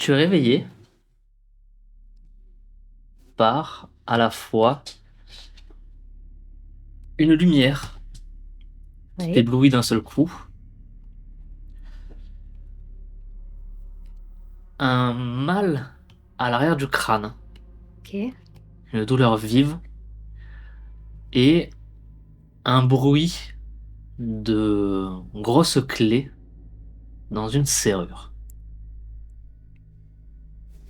Tu es réveillé par, à la fois, une lumière qui Oui, t'éblouit d'un seul coup, un mal à l'arrière du crâne, ok. une douleur vive et un bruit de grosses clés dans une serrure.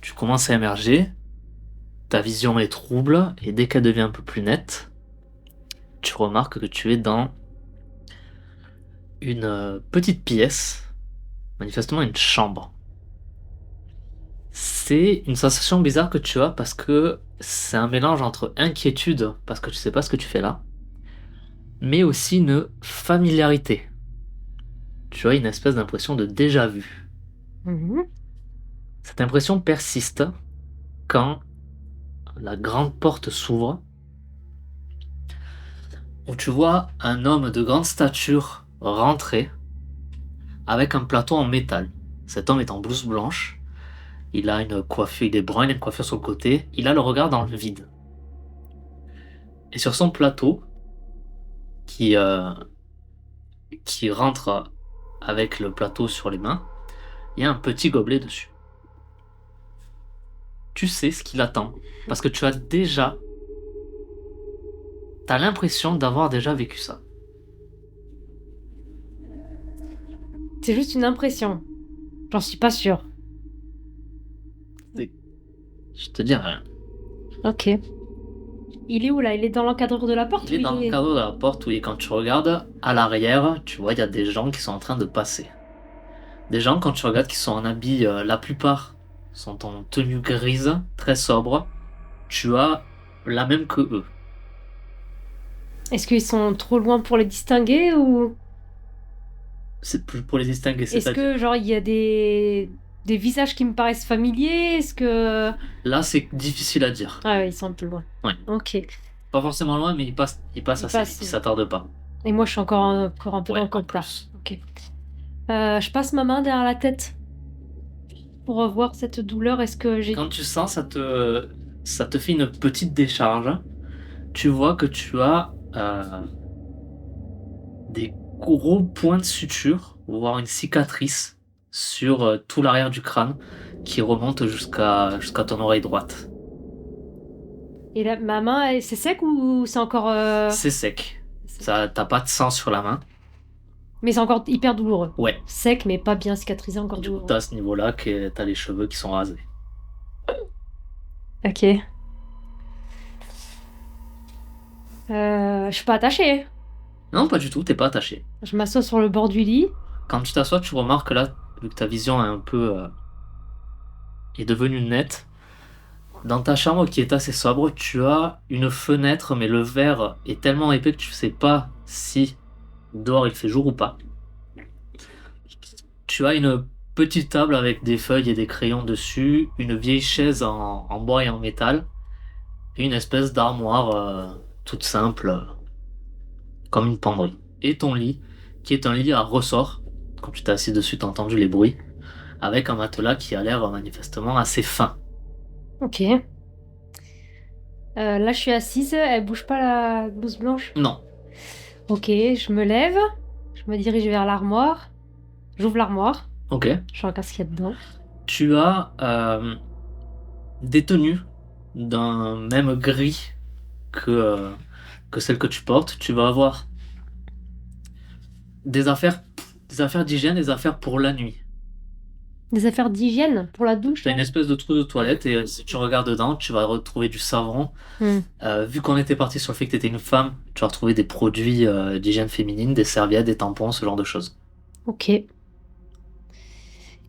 Tu commences à émerger, ta vision est trouble et dès qu'elle devient un peu plus nette, tu remarques que tu es dans une petite pièce, manifestement une chambre. C'est une sensation bizarre que tu as parce que c'est un mélange entre inquiétude, parce que tu sais pas ce que tu fais là, mais aussi une familiarité. Tu as une espèce d'impression de déjà-vu. Mhm. Cette impression persiste quand la grande porte s'ouvre, où tu vois un homme de grande stature rentrer avec un plateau en métal. Cet homme est en blouse blanche, il a une coiffure, il est brun, il a une coiffure sur le côté, il a le regard dans le vide. Et sur son plateau, qui, euh, qui rentre avec le plateau sur les mains, il y a un petit gobelet dessus. Tu sais ce qu'il attend, parce que tu as déjà, t'as l'impression d'avoir déjà vécu ça. C'est juste une impression. J'en suis pas sûre. C'est- Je te dis rien. Ok. Il est où là? Il est dans l'encadreur de la porte Il ou est il dans le est... cadre de la porte, oui, et quand tu regardes à l'arrière, tu vois, il y a des gens qui sont en train de passer. Des gens, quand tu regardes, qui sont en habit, la plupart sont en tenue grise, très sobre. Tu as la même que eux. Est-ce qu'ils sont trop loin pour les distinguer ou... C'est plus pour les distinguer, Est-ce c'est-à-dire. que genre il y a des visages qui me paraissent familiers? Est-ce que... Là, c'est difficile à dire. Ah ouais, ils sont un peu loin. Ouais. Ok. Pas forcément loin, mais il passe Il assez passe. vite, il s'attarde pas. Et moi je suis encore un peu dans Ouais, le en compte là. plus. Ok. Je passe ma main derrière la tête pour voir cette douleur. Est-ce que j'ai... Quand tu sens, ça te fait une petite décharge. Tu vois que tu as des gros points de suture, voire une cicatrice sur tout l'arrière du crâne qui remonte jusqu'à ton oreille droite. Et là, ma main, c'est sec ou c'est encore... C'est sec. c'est sec. Ça, t'as pas de sang sur la main. Mais c'est encore hyper douloureux. Ouais. Sec, mais pas bien cicatrisé, encore Du coup, douloureux. t'as à ce niveau-là que t'as les cheveux qui sont rasés. Ok. Je suis pas attachée. Non, pas du tout, t'es pas attaché. Je m'assois sur le bord du lit. Quand tu t'assois, tu remarques là, vu que ta vision est un peu est devenue nette. Dans ta chambre qui est assez sobre, tu as une fenêtre, mais le verre est tellement épais que tu sais pas si dehors il fait jour ou pas. Tu as une petite table avec des feuilles et des crayons dessus, une vieille chaise en bois et en métal, et une espèce d'armoire toute simple, comme une penderie. Et ton lit, qui est un lit à ressort. Quand tu t'es assis dessus, t'as entendu les bruits, avec un matelas qui a l'air manifestement assez fin. Ok. Là, je suis assise. Elle bouge pas la blouse blanche. Non, Ok, je me lève. Je me dirige vers l'armoire. J'ouvre l'armoire. ok. Je regarde ce qu'il y a dedans. Tu as des tenues d'un même gris que, euh, que celle que tu portes. Tu vas avoir des affaires, des affaires d'hygiène, des affaires pour la nuit. Des affaires d'hygiène pour la douche, Tu as une là? espèce de trou de toilette et si tu regardes dedans, tu vas retrouver du savon. Hmm. Vu qu'on était parti sur le fait que tu étais une femme, tu vas retrouver des produits d'hygiène féminine, des serviettes, des tampons, ce genre de choses. Ok.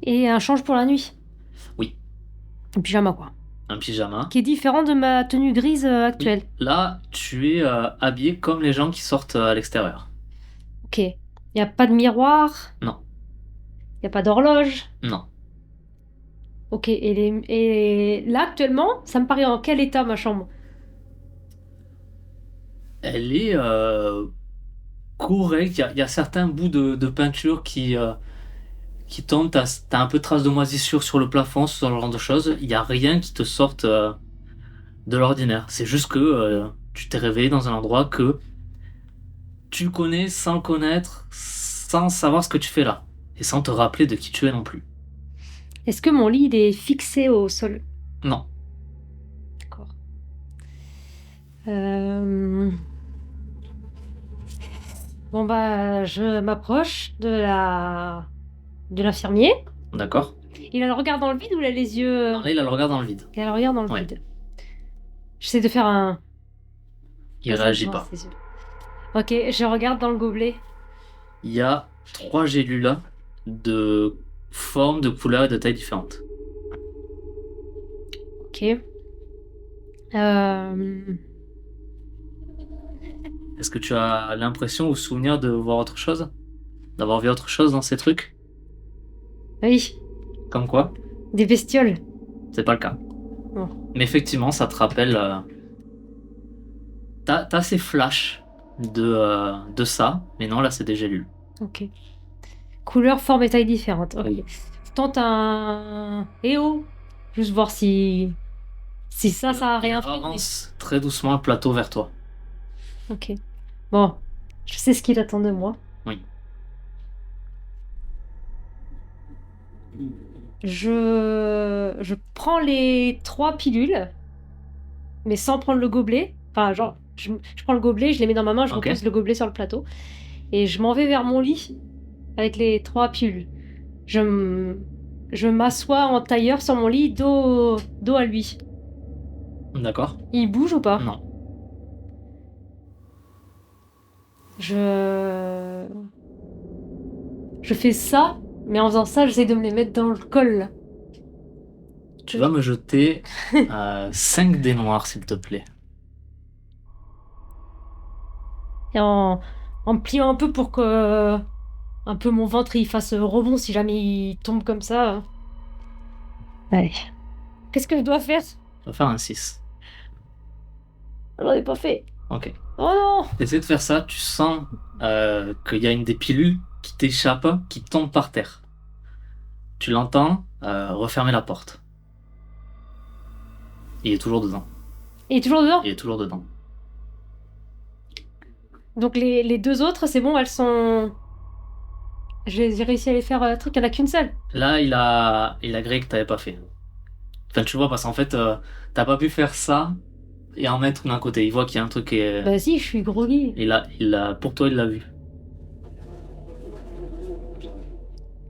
Et un change pour la nuit. Oui, Un pyjama, quoi. un pyjama. Qui est différent de ma tenue grise Oui, actuelle. là, tu es habillé comme les gens qui sortent à l'extérieur. Ok. Il n'y a pas de miroir. Non, Il n'y a pas d'horloge. non. Ok. Et là, actuellement, ça me paraît en quel état, ma chambre? Elle est correcte. Il y a certains bouts de peinture qui tombent, t'as un peu de traces de moisissure sur le plafond, ce genre de choses. Il n'y a rien qui te sorte de l'ordinaire. C'est juste que tu t'es réveillé dans un endroit que tu connais sans le connaître, sans savoir ce que tu fais là. Et sans te rappeler de qui tu es non plus. Est-ce que mon lit il est fixé au sol? Non. D'accord. Euh, Bon bah, je m'approche de l'infirmier. D'accord. Il a le regard dans le vide ou il a les yeux... Là, il a le regard dans le vide. Il a le regard dans le Ouais. vide. J'essaie de faire un... Il réagit dans pas. ses yeux. Ok, je regarde dans le gobelet. Il y a 3 gélules de formes, de couleurs et de tailles différentes. Ok. Euh, Est-ce que tu as l'impression ou souvenir de voir autre chose? D'avoir vu autre chose dans ces trucs? Oui, Comme quoi? des bestioles. C'est pas le cas. Non. Mais effectivement, ça te rappelle. T'as ces flashs de ça, mais non, là c'est des gélules. Ok. Couleur, forme et taille différentes. Ok. Oui. Je tente un... Eh oh! Juste voir si... Si ça a rien Il fait. avance très doucement le plateau vers toi. Ok. Bon. Je sais ce qu'il attend de moi. Oui. Je prends les 3 pilules, mais sans prendre le gobelet. Enfin, genre, je prends le gobelet, je les mets dans ma main, je Ok. repose le gobelet sur le plateau. Et je m'en vais vers mon lit avec les 3 pilules. Je m'assois en tailleur sur mon lit, dos à lui. D'accord. Il bouge ou pas? Non. Je fais ça, mais en faisant ça, j'essaie de me les mettre dans le col. Tu vas me jeter 5 dés noirs, s'il te plaît. Et en me pliant un peu pour que un peu mon ventre il fasse rebond si jamais il tombe comme ça. Allez. Qu'est-ce que je dois faire? Tu vas faire un 6. J'en ai pas fait. Ok. Oh non! Essaie de faire ça, tu sens qu'il y a une des pilules qui t'échappe, qui tombe par terre. Tu l'entends refermer la porte. Il est toujours dedans. Il est toujours dedans? Il est toujours dedans. Donc les 2 autres, c'est bon, elles sont... J'ai réussi à les faire truc, il n'y en a qu'une seule. Là, il a grillé que t'avais pas fait. Enfin, tu vois, parce qu'en fait, t'as pas pu faire ça et en mettre d'un côté. Il voit qu'il y a un truc et Bah si, je suis groggy. pour toi, il l'a vu.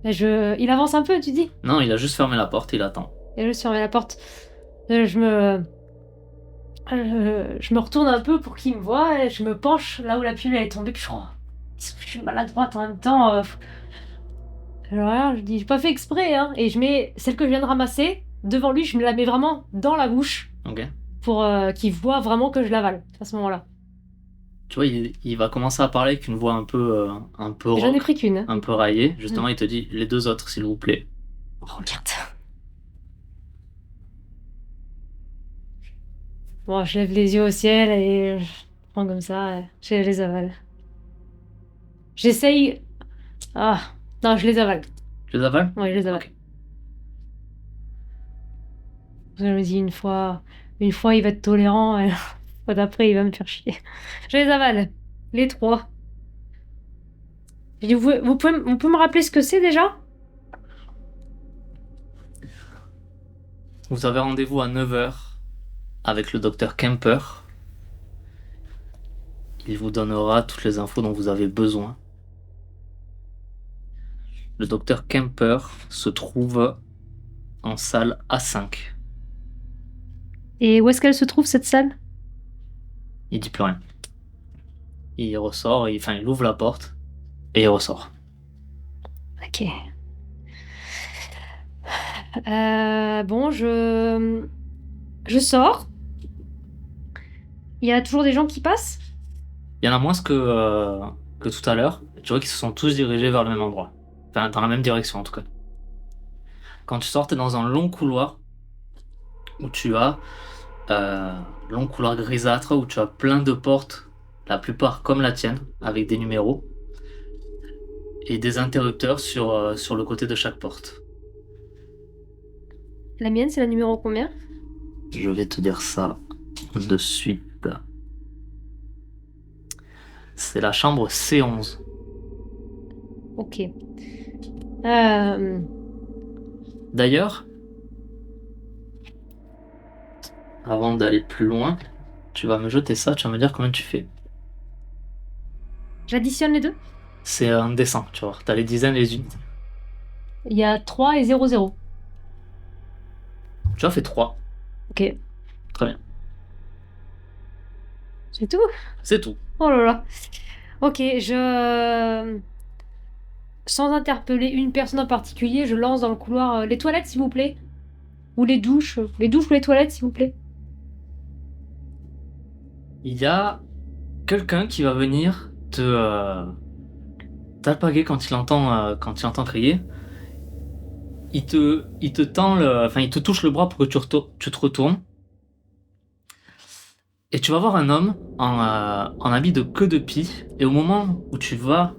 Il avance un peu, tu dis? Non, il a juste fermé la porte, il attend. Et je ferme la porte. Je me retourne un peu pour qu'il me voie et je me penche là où la pilule est tombée. Puis je suis maladroite en même temps. Alors là, je dis, j'ai pas fait exprès, hein. Et je mets celle que je viens de ramasser devant lui, je me la mets vraiment dans la bouche Ok. pour qu'il voit vraiment que je l'avale à ce moment-là. Tu vois, il va commencer à parler avec une voix un peu Et j'en ai rauque, pris qu'une. Hein. un peu raillée. Justement, il te dit les 2 autres, s'il vous plaît. Regarde. Bon, je lève les yeux au ciel et je prends comme ça, je les avale. J'essaye. Ah, non, je les avale. Tu les avales? Ouais, je les avale. Ok. Je me dis une fois, il va être tolérant, et la fois d'après, il va me faire chier. Je les avale, les 3. Je dis, vous pouvez me rappeler ce que c'est déjà? Vous avez rendez-vous à 9h avec le docteur Kemper. Il vous donnera toutes les infos dont vous avez besoin. Le docteur Kemper se trouve en salle A5. Et où est-ce qu'elle se trouve, cette salle? Il dit plus rien. Il ressort, il ouvre la porte et il ressort. Ok. Bon, je sors. Il y a toujours des gens qui passent? Il y en a moins que tout à l'heure. Tu vois qu'ils se sont tous dirigés vers le même endroit. Enfin, dans la même direction en tout cas. Quand tu sors, t'es dans un long couloir où tu as long couloir grisâtre où tu as plein de portes, la plupart comme la tienne, avec des numéros. et des interrupteurs sur le côté de chaque porte. La mienne, c'est la numéro combien? Je vais te dire ça de suite. C'est la chambre C11. Ok. Euh, D'ailleurs, avant d'aller plus loin, tu vas me jeter ça, tu vas me dire combien tu fais. J'additionne les deux? C'est un dessin, tu vois. T'as les dizaines et les unités. Il y a 3 et 0, 0. Tu as fait 3. Ok. Très bien. C'est tout? C'est tout. Oh là là. Ok, sans interpeller une personne en particulier, je lance dans le couloir les toilettes, s'il vous plaît. Ou les douches. Les douches ou les toilettes, s'il vous plaît. Il y a quelqu'un qui va venir t'alpaguer quand il entend crier. Il te tend enfin, il te touche le bras pour que tu te retournes. Et tu vas voir un homme en habit de queue de pie. Et au moment où tu vas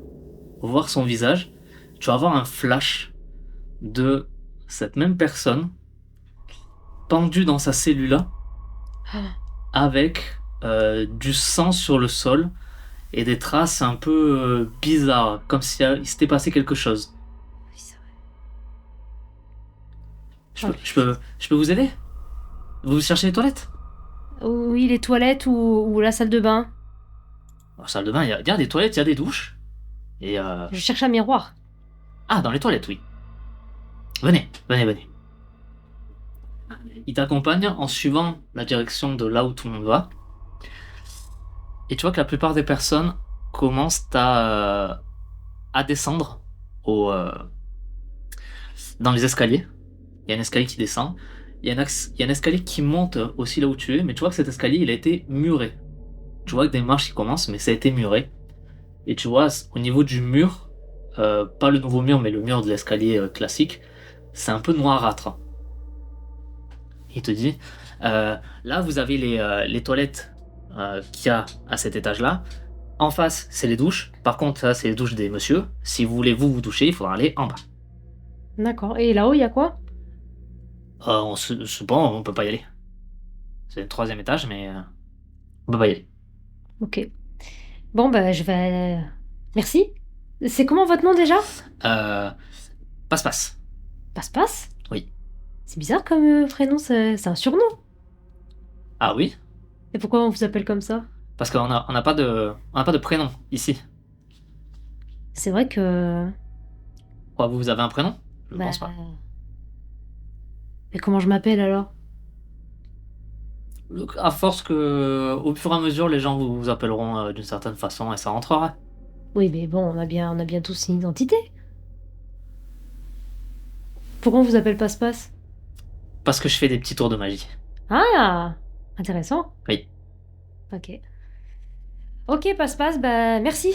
voir son visage, tu vas avoir un flash de cette même personne pendue dans sa cellule avec du sang sur le sol et des traces un peu bizarres, comme si il s'était passé quelque chose. Oui, c'est vrai. Je peux vous aider? Vous cherchez les toilettes? Oui, les toilettes ou la salle de bain. En salle de bain, il y a des toilettes, il y a des douches. Et Je cherche un miroir. ah, dans les toilettes, oui. Venez, venez, venez. Il t'accompagne en suivant la direction de là où tout le monde va. Et tu vois que la plupart des personnes commencent à descendre dans les escaliers. Il y a un escalier qui descend. Il y a un escalier qui monte aussi là où tu es, mais tu vois que cet escalier, il a été muré. Tu vois que des marches qui commencent, mais ça a été muré. Et tu vois, au niveau du mur, pas le nouveau mur, mais le mur de l'escalier classique, c'est un peu noirâtre. Il te dit, là, vous avez les toilettes qu'il y a à cet étage-là. En face, c'est les douches. Par contre, ça, c'est les douches des messieurs. Si vous voulez vous doucher, il faudra aller en bas. D'accord. Et là-haut, il y a quoi? C'est bon, on peut pas y aller. C'est le troisième étage, mais on peut pas y aller. Ok. Bon, bah, je vais. Merci. C'est comment votre nom déjà? Euh, Passe-passe. Passe-passe? Oui. C'est bizarre comme prénom, c'est un surnom. Ah oui? Et pourquoi on vous appelle comme ça? Parce qu'on n'a pas de prénom ici. C'est vrai que. Quoi, vous avez un prénom? Je ne Bah. pense pas. Mais comment je m'appelle alors? À force que, au fur et à mesure, les gens vous appelleront d'une certaine façon et ça rentrera. Oui, mais bon, on a bien tous une identité. Pourquoi on vous appelle Passe-Passe? Parce que je fais des petits tours de magie. Ah! Intéressant. Oui. Ok. Ok, Passe-Passe, bah merci.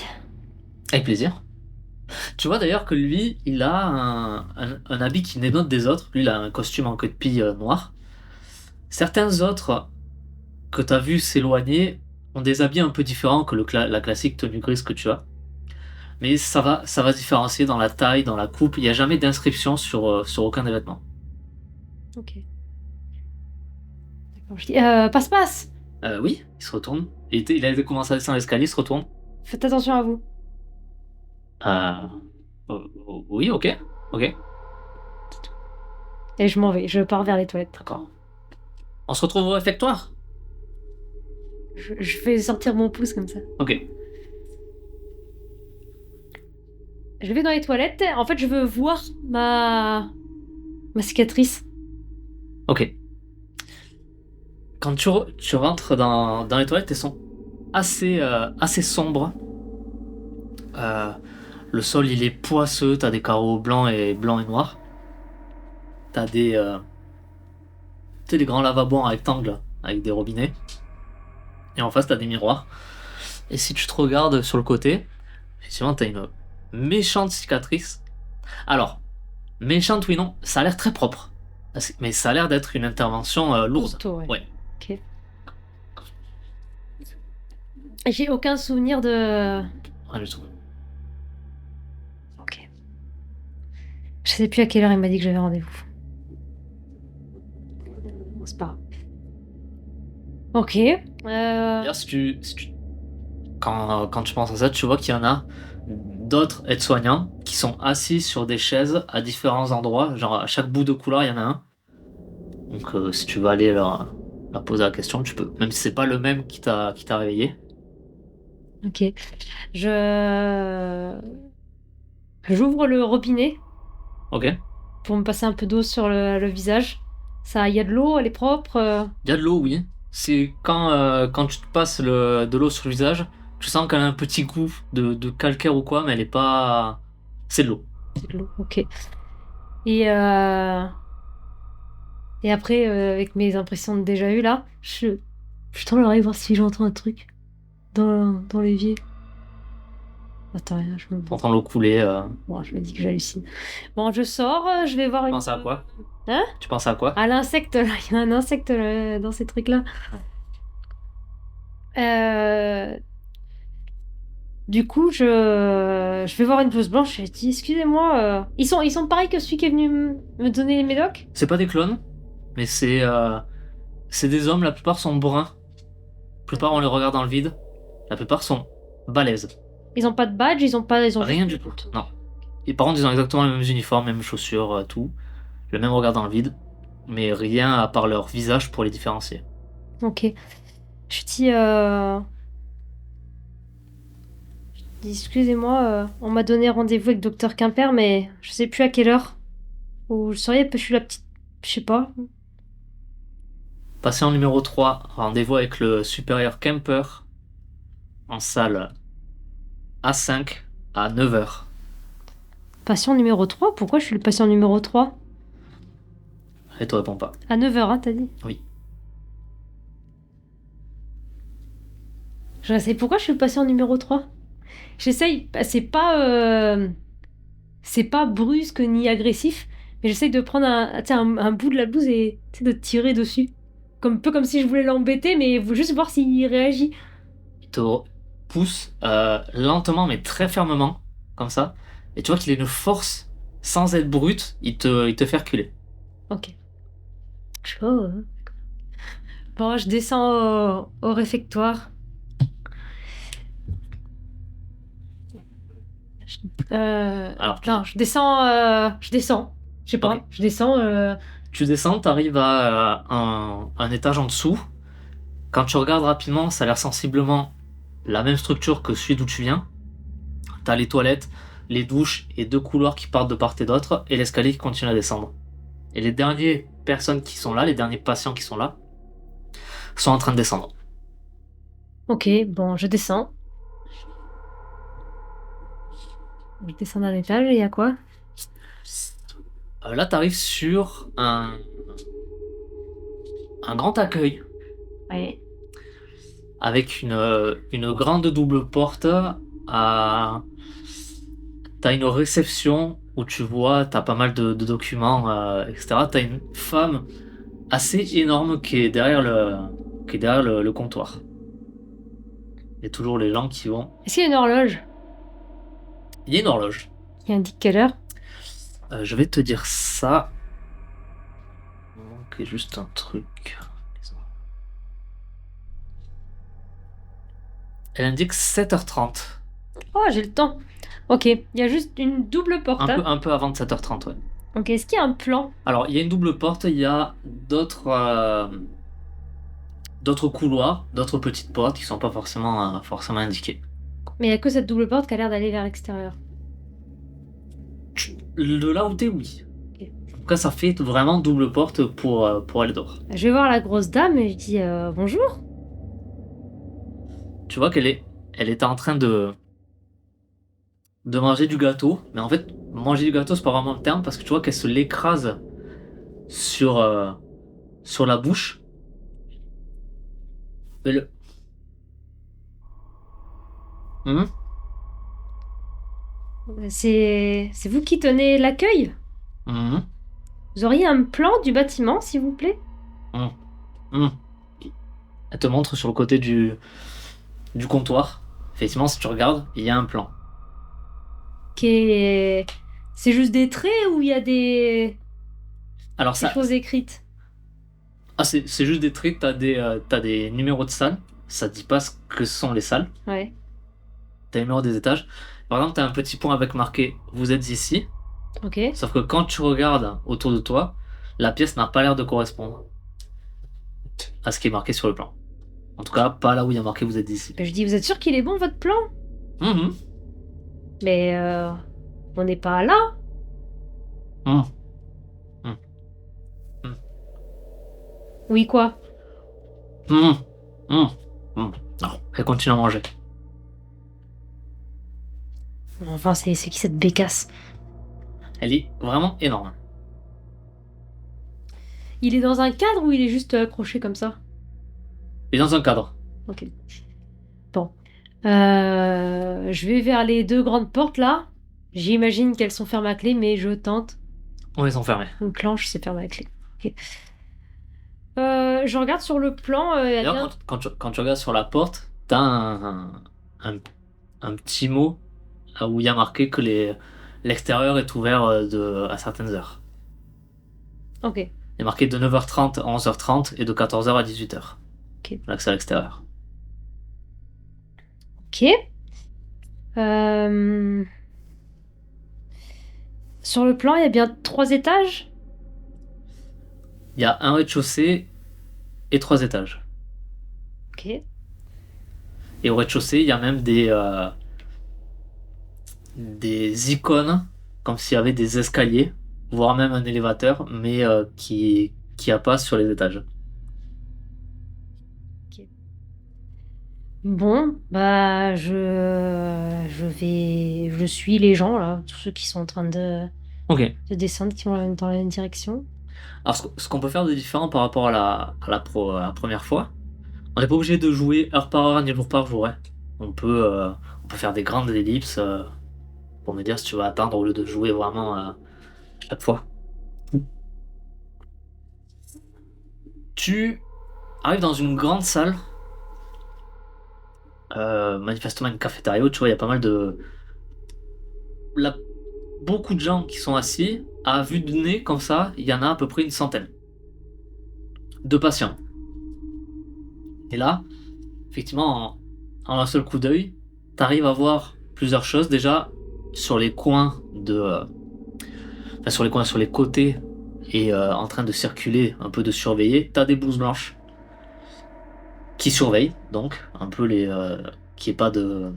Avec plaisir. Tu vois d'ailleurs que lui, il a un habit qui dénote des autres. Lui, il a un costume en queue de pie noir. Certains autres que tu as vu s'éloigner ont des habits un peu différents que la classique tenue grise que tu as. Mais ça va se différencier dans la taille, dans la coupe. Il n'y a jamais d'inscription sur aucun des vêtements. Ok. D'accord, je dis Passe-Passe! Oui, il se retourne. Il a commencé à descendre l'escalier, il se retourne. Faites attention à vous. Euh, oui, ok. Ok, Et je m'en vais, je pars vers les toilettes. d'accord. On se retrouve au réfectoire? Je fais sortir mon pouce comme ça. Ok. Je vais dans les toilettes. En fait, je veux voir ma cicatrice. Ok. Quand tu rentres dans les toilettes, elles sont assez sombres. Le sol, il est poisseux, t'as des carreaux blancs et noirs. T'as tu sais, des grands lavabos en rectangle avec des robinets. Et en face, t'as des miroirs. Et si tu te regardes sur le côté, effectivement, t'as une méchante cicatrice. Alors, méchante, oui, non, ça a l'air très propre. Mais ça a l'air d'être une intervention lourde. Costaud, ouais. Ouais. Ok. J'ai aucun souvenir de. Rien du tout. Je sais plus à quelle heure il m'a dit que j'avais rendez-vous. Bon, c'est pas grave. Ok. D'ailleurs, quand tu penses à ça, tu vois qu'il y en a d'autres aides-soignants qui sont assis sur des chaises à différents endroits. Genre, à chaque bout de couloir, il y en a un. Donc, si tu veux aller leur poser la question, tu peux. Même si c'est pas le même qui t'a réveillé. Ok. J'ouvre le robinet Ok. pour me passer un peu d'eau sur le visage. Ça, il y a de l'eau, elle est propre. Il y a de l'eau, oui. C'est quand tu te passes de l'eau sur le visage, tu sens qu'elle a un petit goût de calcaire ou quoi, mais elle est pas. C'est de l'eau. C'est de l'eau, ok. Et, euh, et après, avec mes impressions de déjà vu là, je tends l'oreille voir si j'entends un truc dans l'évier. Attends, T'entends l'eau couler. Bon, je me dis que j'hallucine. Bon, je sors, je vais voir Tu une. penses à quoi? Hein? Tu penses à quoi? À l'insecte, là. Il y a un insecte dans ces trucs-là. Euh, Du coup, je vais voir une blouse blanche. Je dis, excusez-moi, ils sont pareils que celui qui est venu me donner les médocs? C'est pas des clones, mais c'est des hommes, la plupart sont bruns. La plupart on les regarde dans le vide. La plupart sont balèzes. Ils ont pas de badge, ils ont Rien juste du tout. Non. Et par contre, ils ont exactement les mêmes uniformes, mêmes chaussures, tout. Le même regard dans le vide. Mais rien à part leur visage pour les différencier. Ok. Je dis, excusez-moi, on m'a donné rendez-vous avec docteur Quimper, mais je sais plus à quelle heure. Ou je saurais, je suis la petite. Je sais pas. Patient numéro 3, rendez-vous avec le supérieur Kemper en salle A5 à 9h. Patient numéro 3. Pourquoi je suis le patient numéro 3? Et te réponds pas. À 9h, hein, t'as dit? Oui. Je sais pourquoi je suis le patient numéro 3. J'essaye, bah, c'est pas brusque ni agressif, mais j'essaye de prendre tu sais, un bout de la blouse et tu sais, de tirer dessus. Comme, un peu comme si je voulais l'embêter, mais juste voir s'il réagit. Il te pousse lentement mais très fermement, comme ça. Et tu vois qu'il a une force sans être brute, il te fait reculer. Ok. Oh. Bon, je descends au réfectoire. Alors, Non, je descends. Je descends. Je sais pas. Ok. Je descends. Tu descends, tu arrives à un étage en dessous. Quand tu regardes rapidement, ça a l'air sensiblement la même structure que celui d'où tu viens. T'as les toilettes, les douches et deux couloirs qui partent de part et d'autre, et l'escalier qui continue à descendre. Et les dernières personnes qui sont là, les derniers patients qui sont là, sont en train de descendre. Ok, bon, je descends. Je descends d'un étage et il y a quoi? Là, t'arrives sur un grand accueil Ouais. avec une grande double porte. T'as une réception où tu vois, t'as pas mal de documents, etc. T'as une femme assez énorme qui est derrière le comptoir. Il y a toujours les gens qui vont. Est-ce qu'il y a une horloge Il y a une horloge. qui indique quelle heure? Je vais te dire ça. Il manque juste un truc. Elle indique 7h30. Oh, j'ai le temps. Ok, il y a juste une double porte. Un peu avant de 7h30, ouais. Ok, est-ce qu'il y a un plan? Alors, il y a une double porte, il y a d'autres couloirs, d'autres petites portes qui sont pas forcément indiquées. Mais il n'y a que cette double porte qui a l'air d'aller vers l'extérieur. De là où t'es, oui. Ok. En tout cas, ça fait vraiment double porte pour aller dehors. Je vais voir la grosse dame et je dis bonjour. Tu vois elle était en train de manger du gâteau, mais en fait, manger du gâteau, c'est pas vraiment le terme parce que tu vois qu'elle se l'écrase sur la bouche. Mais Mhm. C'est vous qui tenez l'accueil? Mhm. Vous auriez un plan du bâtiment, s'il vous plaît? Mhm. Mhm. Elle te montre sur le côté du comptoir. Effectivement, si tu regardes, il y a un plan. Qui est C'est juste des traits ou il y a Alors des ça, choses écrites? c'est juste des traits, t'as des numéros de salles, ça dit pas ce que sont les salles, Ouais. t'as les numéros des étages. Par exemple, t'as un petit point avec marqué vous êtes ici, Ok. sauf que quand tu regardes autour de toi, la pièce n'a pas l'air de correspondre à ce qui est marqué sur le plan. En tout cas, pas là où il y a marqué vous êtes ici. Ben, je dis, vous êtes sûr qu'il est bon votre plan? Mhm. Mais on n'est pas là. Mhm. Mhm. Mhm. Oui, quoi? Mhm. Mhm. Mhm. Non, elle continue à manger. Enfin, c'est qui cette bécasse? Elle est vraiment énorme. Il est dans un cadre ou il est juste accroché comme ça? Et dans un cadre. Ok. Bon. Je vais vers les deux grandes portes là. J'imagine qu'elles sont fermées à clé, mais je tente. On les enfermés. Une planche, c'est fermé à clé. Ok. Je regarde sur le plan, il y a D'ailleurs, bien. quand tu regardes sur la porte, t'as un, un petit mot là où il y a marqué que l'extérieur est ouvert à certaines heures. Ok. Il est marqué de 9h30 à 11h30 et de 14h à 18h. Ok. L'accès à l'extérieur. Ok. Euh, Sur le plan, il y a bien 3 étages. Il y a un rez-de-chaussée et 3 étages. Ok. Et au rez-de-chaussée, il y a même des icônes, comme s'il y avait des escaliers, voire même un élévateur, mais qui a pas sur les étages. Bon, bah je suis les gens là, tous ceux qui sont en train Ok. de descendre, qui vont dans la même direction. Alors, ce qu'on peut faire de différent par rapport à la première fois, on n'est pas obligé de jouer heure par heure ni jour par jour. Ouais. On peut faire des grandes ellipses pour me dire si tu vas attendre au lieu de jouer vraiment chaque fois. Tu arrives dans une grande salle, manifestement une cafétéria où tu vois, il y a pas mal de. Là, beaucoup de gens qui sont assis. À vue de nez, comme ça, il y en a à peu près une centaine de patients. Et là, effectivement, en un seul coup d'œil, tu arrives à voir plusieurs choses. Déjà, sur les coins enfin, sur les coins, sur les côtés, et en train de circuler, un peu de surveiller, t'as des blouses blanches qui surveillent, donc, un peu qu'il n'y ait pas de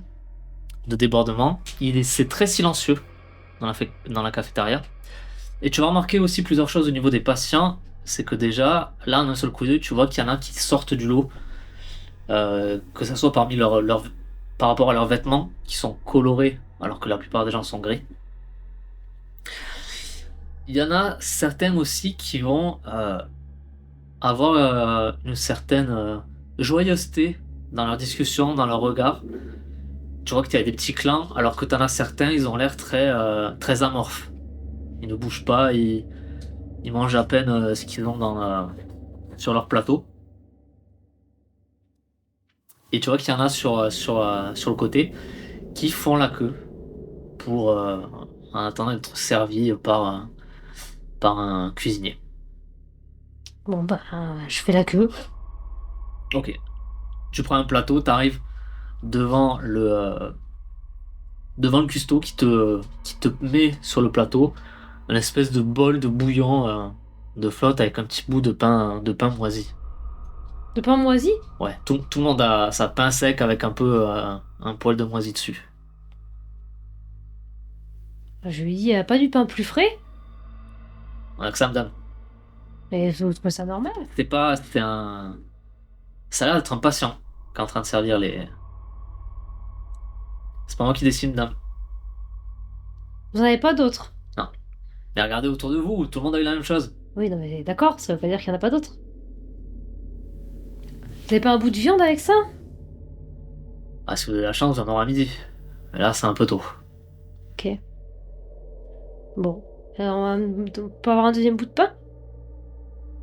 débordement. C'est très silencieux dans la cafétéria. Et tu vas remarquer aussi plusieurs choses au niveau des patients. C'est que déjà, là, en un seul coup d'œil, tu vois qu'il y en a qui sortent du lot, que ce soit par rapport à leurs vêtements, qui sont colorés, alors que la plupart des gens sont gris. Il y en a certains aussi qui vont avoir une certaine joyeuseté dans leur discussion, dans leur regard. Tu vois qu'il y a des petits clans, alors que tu en as certains, ils ont l'air très amorphes. Ils ne bougent pas, ils mangent à peine ce qu'ils ont sur leur plateau. Et tu vois qu'il y en a sur le côté qui font la queue pour en attendant d'être servis par un cuisinier. Bon bah je fais la queue. Ok. Tu prends un plateau, t'arrives devant devant le cuistot qui te met sur le plateau une espèce de bol de bouillon de flotte avec un petit bout de pain moisi. De pain moisi? Ouais, tout le monde a sa pain sec avec un peu un poil de moisi dessus. Je lui dis, y a pas du pain plus frais? Voilà que ça me donne. Mais je trouve ça normal. C'est un. Ça a l'air d'être un patient qui est en train de servir les. C'est pas moi qui décide, dame. Vous en avez pas d'autres? Non. Mais regardez autour de vous, tout le monde a eu la même chose. Oui, non mais d'accord, ça veut pas dire qu'il y en a pas d'autres. Vous avez pas un bout de viande avec ça? Ah, si vous avez la chance, j'en aurai à midi. Mais là, c'est un peu tôt. Ok. Bon. On peut avoir un deuxième bout de pain?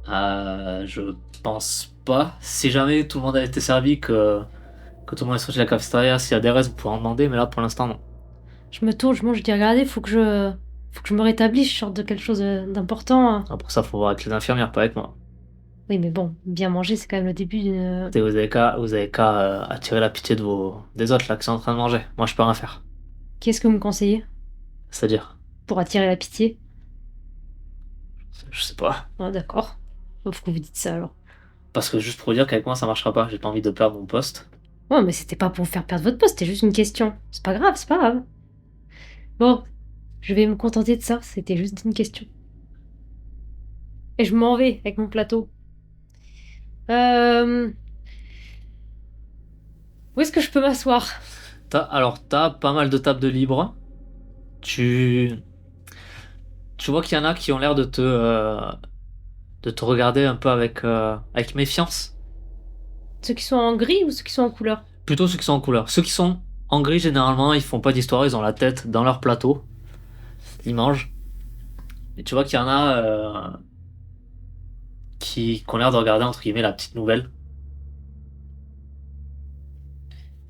Je pense pas. Si jamais tout le monde a été servi, que tout le monde est sorti de la cafétéria, s'il y a des restes, vous pouvez en demander, mais là, pour l'instant, non. Je me tourne, je mange, je dis, regardez, Faut que je me rétablisse, je sorte de quelque chose d'important, hein. Après ça, faut voir avec les infirmières, pas avec moi. Oui, mais bon, bien manger, c'est quand même le début d'une... Écoutez, vous avez qu'à attirer la pitié des autres là qui sont en train de manger. Moi, je peux rien faire. Qu'est-ce que vous me conseillez C'est-à-dire, pour attirer la pitié? je sais pas. Ah, d'accord. Pourquoi vous dites ça alors? Parce que juste pour dire qu'avec moi, ça marchera pas. J'ai pas envie de perdre mon poste. Ouais, mais c'était pas pour vous faire perdre votre poste, c'était juste une question. C'est pas grave, c'est pas grave. Bon, je vais me contenter de ça, c'était juste une question. Et je m'en vais avec mon plateau. Euh... Où est-ce que je peux m'asseoir? T'as pas mal de tables de libre. Tu, tu vois qu'il y en a qui ont l'air de te regarder un peu avec méfiance. Ceux qui sont en gris ou ceux qui sont en couleur? Plutôt ceux qui sont en couleur. Ceux qui sont en gris, généralement, ils font pas d'histoire, ils ont la tête dans leur plateau. Ils mangent. Et tu vois qu'il y en a qui ont l'air de regarder, entre guillemets, la petite nouvelle.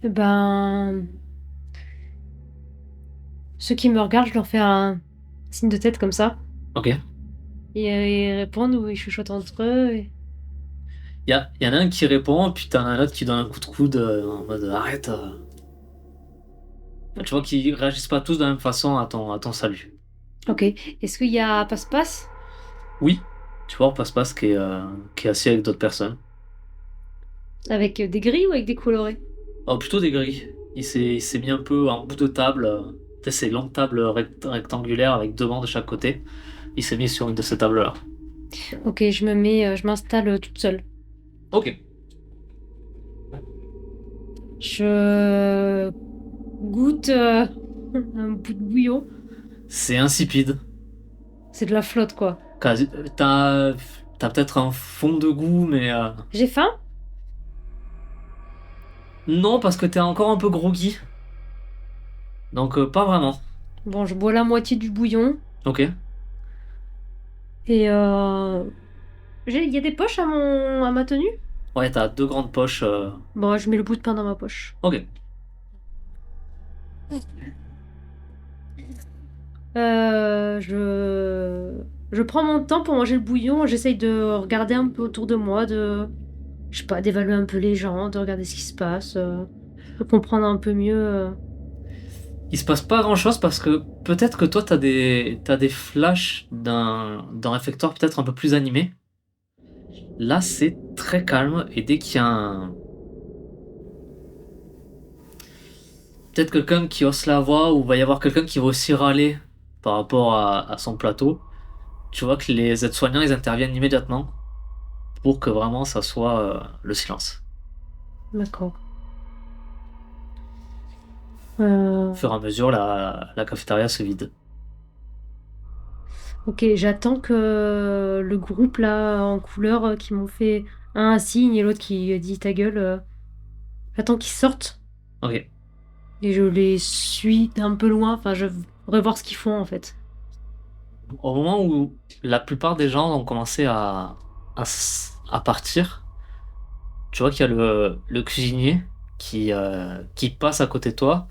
Eh ben... Ceux qui me regardent, je leur fais un signe de tête comme ça. Ok. Et ils répondent ou ils chuchotent entre eux. Y en a un qui répond, puis t'en as un autre qui donne un coup de coude en mode arrête. Tu vois qu'ils réagissent pas tous de la même façon à ton salut. Ok. Est-ce qu'il y a passe-passe? Oui, tu vois, passe-passe qui est assis avec d'autres personnes. Avec des gris ou avec des colorés? Oh, plutôt des grilles. Il s'est mis un peu en bout de table. Tu sais, ces longues tables rectangulaires avec deux bancs de chaque côté. Il s'est mis sur une de ces tables-là. Ok, je m'installe toute seule. Ok. Je goûte un bout de bouillon. C'est insipide. C'est de la flotte, quoi. T'as peut-être un fond de goût, mais J'ai faim? non, parce que t'es encore un peu groggy. Donc, pas vraiment. Bon, je bois la moitié du bouillon. Ok. Et il y a des poches à ma tenue? Ouais, t'as deux grandes poches. Bon, je mets le bout de pain dans ma poche. Ok. Je prends mon temps pour manger le bouillon. J'essaye de regarder un peu autour de moi, je sais pas, d'évaluer un peu les gens, de regarder ce qui se passe, de comprendre un peu mieux. Il se passe pas grand-chose parce que peut-être que toi, t'as des flashs d'un réfectoire peut-être un peu plus animé. Là, c'est très calme et dès qu'il y a peut-être quelqu'un qui hausse la voix ou va y avoir quelqu'un qui va aussi râler par rapport à son plateau, tu vois que les aides-soignants, ils interviennent immédiatement pour que vraiment ça soit le silence. D'accord. Au fur et à mesure, la cafétéria se vide. Ok, j'attends que le groupe là en couleur qui m'ont fait un signe et l'autre qui dit ta gueule, j'attends qu'ils sortent Ok. et je les suis d'un peu loin. Enfin, je voudrais voir ce qu'ils font en fait. Au moment où la plupart des gens ont commencé à partir, tu vois qu'il y a le cuisinier qui passe à côté de toi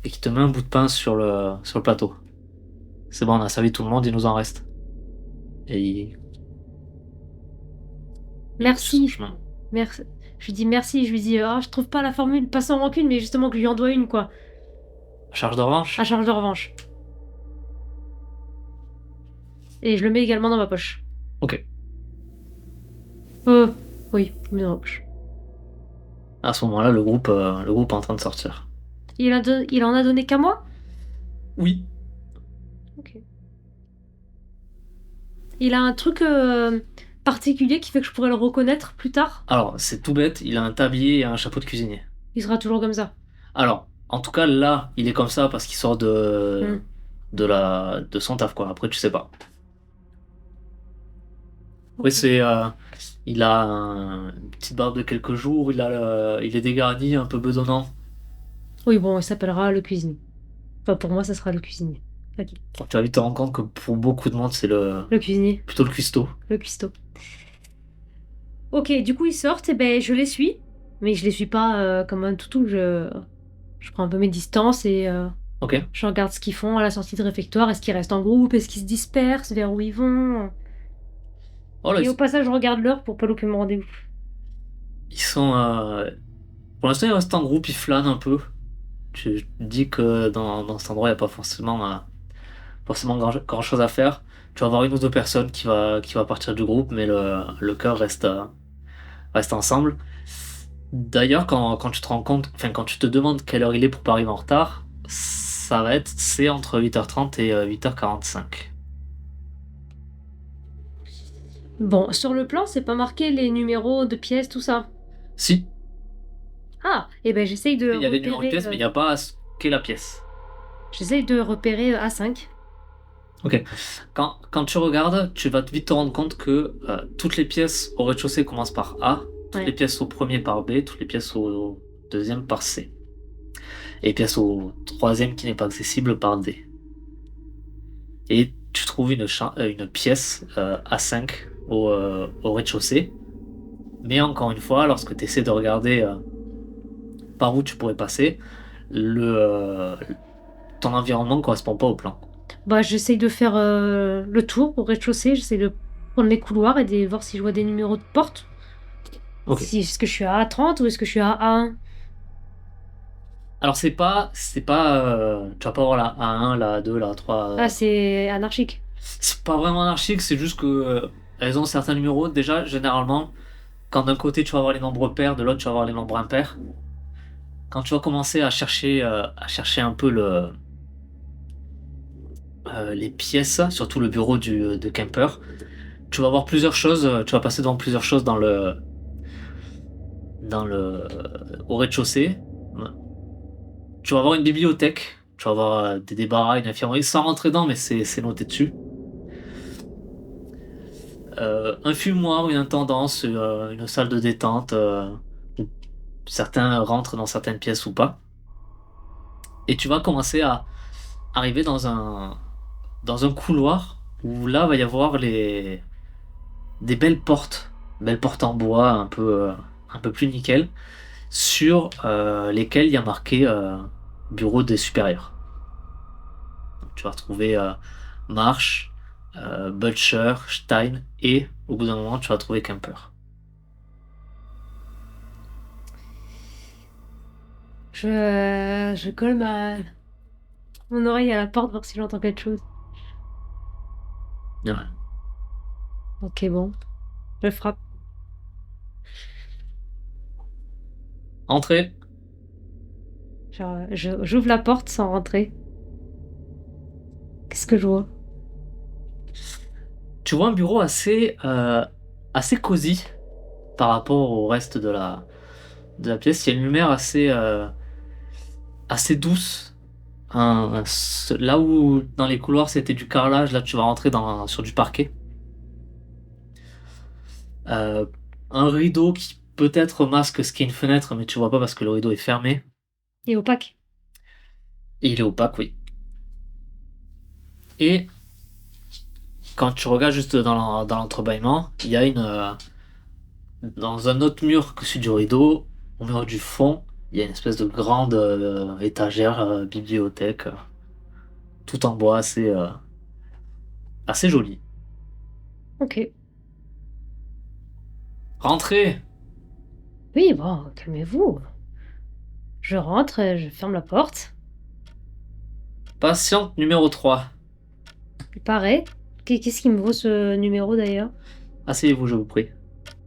et qui te met un bout de pain sur le plateau. C'est bon, on a servi tout le monde, il nous en reste. Et Merci. chemin. Merci. Je lui dis merci, je lui dis ah, je trouve pas la formule pas sans rancune, mais justement que je lui en dois une quoi. Charge de revanche. À charge de revanche. Et je le mets également dans ma poche. Ok. Oui, je le mets dans ma poche. À ce moment-là, le groupe est en train de sortir. Il en a donné qu'à moi? Oui. Ok. Il a un truc particulier qui fait que je pourrais le reconnaître plus tard. Alors, c'est tout bête, il a un tablier et un chapeau de cuisinier. Il sera toujours comme ça. Alors, en tout cas, là, il est comme ça parce qu'il sort de son taf, quoi. Après, tu sais pas. Oui, il a une petite barbe de quelques jours, il est dégarni, un peu bedonnant. Oui, bon, il s'appellera le cuisinier. Enfin, pour moi, ça sera le cuisinier. Ok. Tu vas vite te rendre compte que pour beaucoup de monde, c'est Le cuisinier, plutôt le cuistot. le cuistot. Ok, du coup, ils sortent, et ben, je les suis. Mais je les suis pas comme un toutou. Je prends un peu mes distances et Ok. Je regarde ce qu'ils font à la sortie de réfectoire. Est-ce qu'ils restent en groupe? Est-ce qu'ils se dispersent? Vers où ils vont? Oh là, Et au passage, je regarde l'heure pour pas louper mon rendez-vous. ils sont. Pour l'instant, ils restent en groupe, ils flânent un peu. Tu te dis que dans cet endroit, il n'y a pas forcément grand chose à faire. Tu vas avoir une ou deux personnes qui va partir du groupe, mais le cœur reste ensemble. D'ailleurs, quand tu te rends compte, enfin, quand tu te demandes quelle heure il est pour pas arriver en retard, c'est entre 8h30 et 8h45. Bon, sur le plan, c'est pas marqué les numéros de pièces, tout ça. Si, Ah, et ben j'essaye de il y a des numéros de repérer. pièces, mais il n'y a pas ce qu'est la pièce. J'essaye de repérer A5. Ok. Quand tu regardes, tu vas vite te rendre compte que toutes les pièces au rez-de-chaussée commencent par A, toutes les Ouais. pièces au premier par B, toutes les pièces au deuxième par C, et les pièces au troisième qui n'est pas accessible par D. Et tu trouves une pièce A5 au rez-de-chaussée, mais encore une fois, lorsque tu essaies de regarder par où tu pourrais passer, ton environnement ne correspond pas au plan. Bah, j'essaye de faire le tour au rez-de-chaussée. J'essaye de prendre les couloirs et de voir si je vois des numéros de porte. Ok. Si, est-ce que je suis à A30 ou est-ce que je suis à A1? Alors tu vas pas voir la A1, la A2, la A3. Ah, c'est anarchique. C'est pas vraiment anarchique, c'est juste que elles ont certains numéros. Déjà, généralement, quand d'un côté tu vas avoir les nombres pairs, de l'autre tu vas avoir les nombres impairs. Quand tu vas commencer à chercher un peu les pièces, surtout le bureau de Kemper, tu vas voir plusieurs choses. Tu vas passer devant plusieurs choses au rez-de-chaussée. Tu vas avoir une bibliothèque, tu vas avoir des débarras, une infirmerie, sans rentrer dedans, mais c'est noté dessus. Un fumoir, une intendance, une salle de détente, où certains rentrent dans certaines pièces ou pas. Et tu vas commencer à arriver dans un couloir où là va y avoir des belles portes en bois un peu plus nickel, sur lesquelles il y a marqué bureau des supérieurs. Donc, tu vas retrouver Marsh, Butcher, Stein et au bout d'un moment tu vas trouver Kemper. Je colle mon oreille à la porte voir si j'entends quelque chose. Ouais. Ok, bon. Je frappe. Entrez. Genre, j'ouvre la porte sans rentrer. Qu'est-ce que je vois? Tu vois un bureau assez cosy par rapport au reste de la pièce. Il y a une lumière assez douce. Là où dans les couloirs c'était du carrelage, là tu vas rentrer sur du parquet. Euh, un rideau qui peut-être masque ce qu'est une fenêtre, mais tu vois pas parce que le rideau est fermé. Et opaque. Et il est opaque, oui. Et quand tu regardes juste dans l'entrebâillement, il y a dans un autre mur que celui du rideau, au mur du fond, il y a une espèce de grande étagère, bibliothèque, tout en bois, assez joli. Ok. Rentrez! Oui, bon, calmez-vous. Je rentre, je ferme la porte. Patiente numéro 3. Il paraît. Qu'est-ce qui me vaut ce numéro d'ailleurs? Asseyez-vous, je vous prie.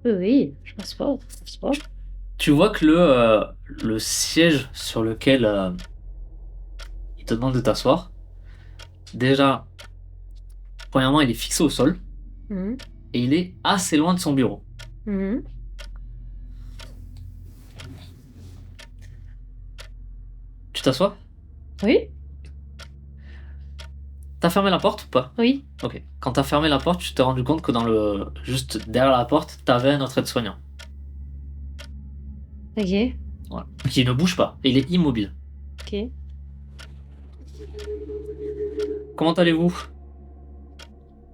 Oui, je passe pas. Je passe pas. Tu vois que le siège sur lequel il te demande de t'asseoir, déjà, premièrement, il est fixé au sol Mhm. et il est assez loin de son bureau. Mhm. Tu t'assois? Oui, T'as fermé la porte ou pas? oui. Ok. Quand t'as fermé la porte, tu t'es rendu compte que juste derrière la porte, t'avais un autre aide-soignant. Ok. Voilà. Qui ne bouge pas. Et il est immobile. Ok. Comment allez-vous?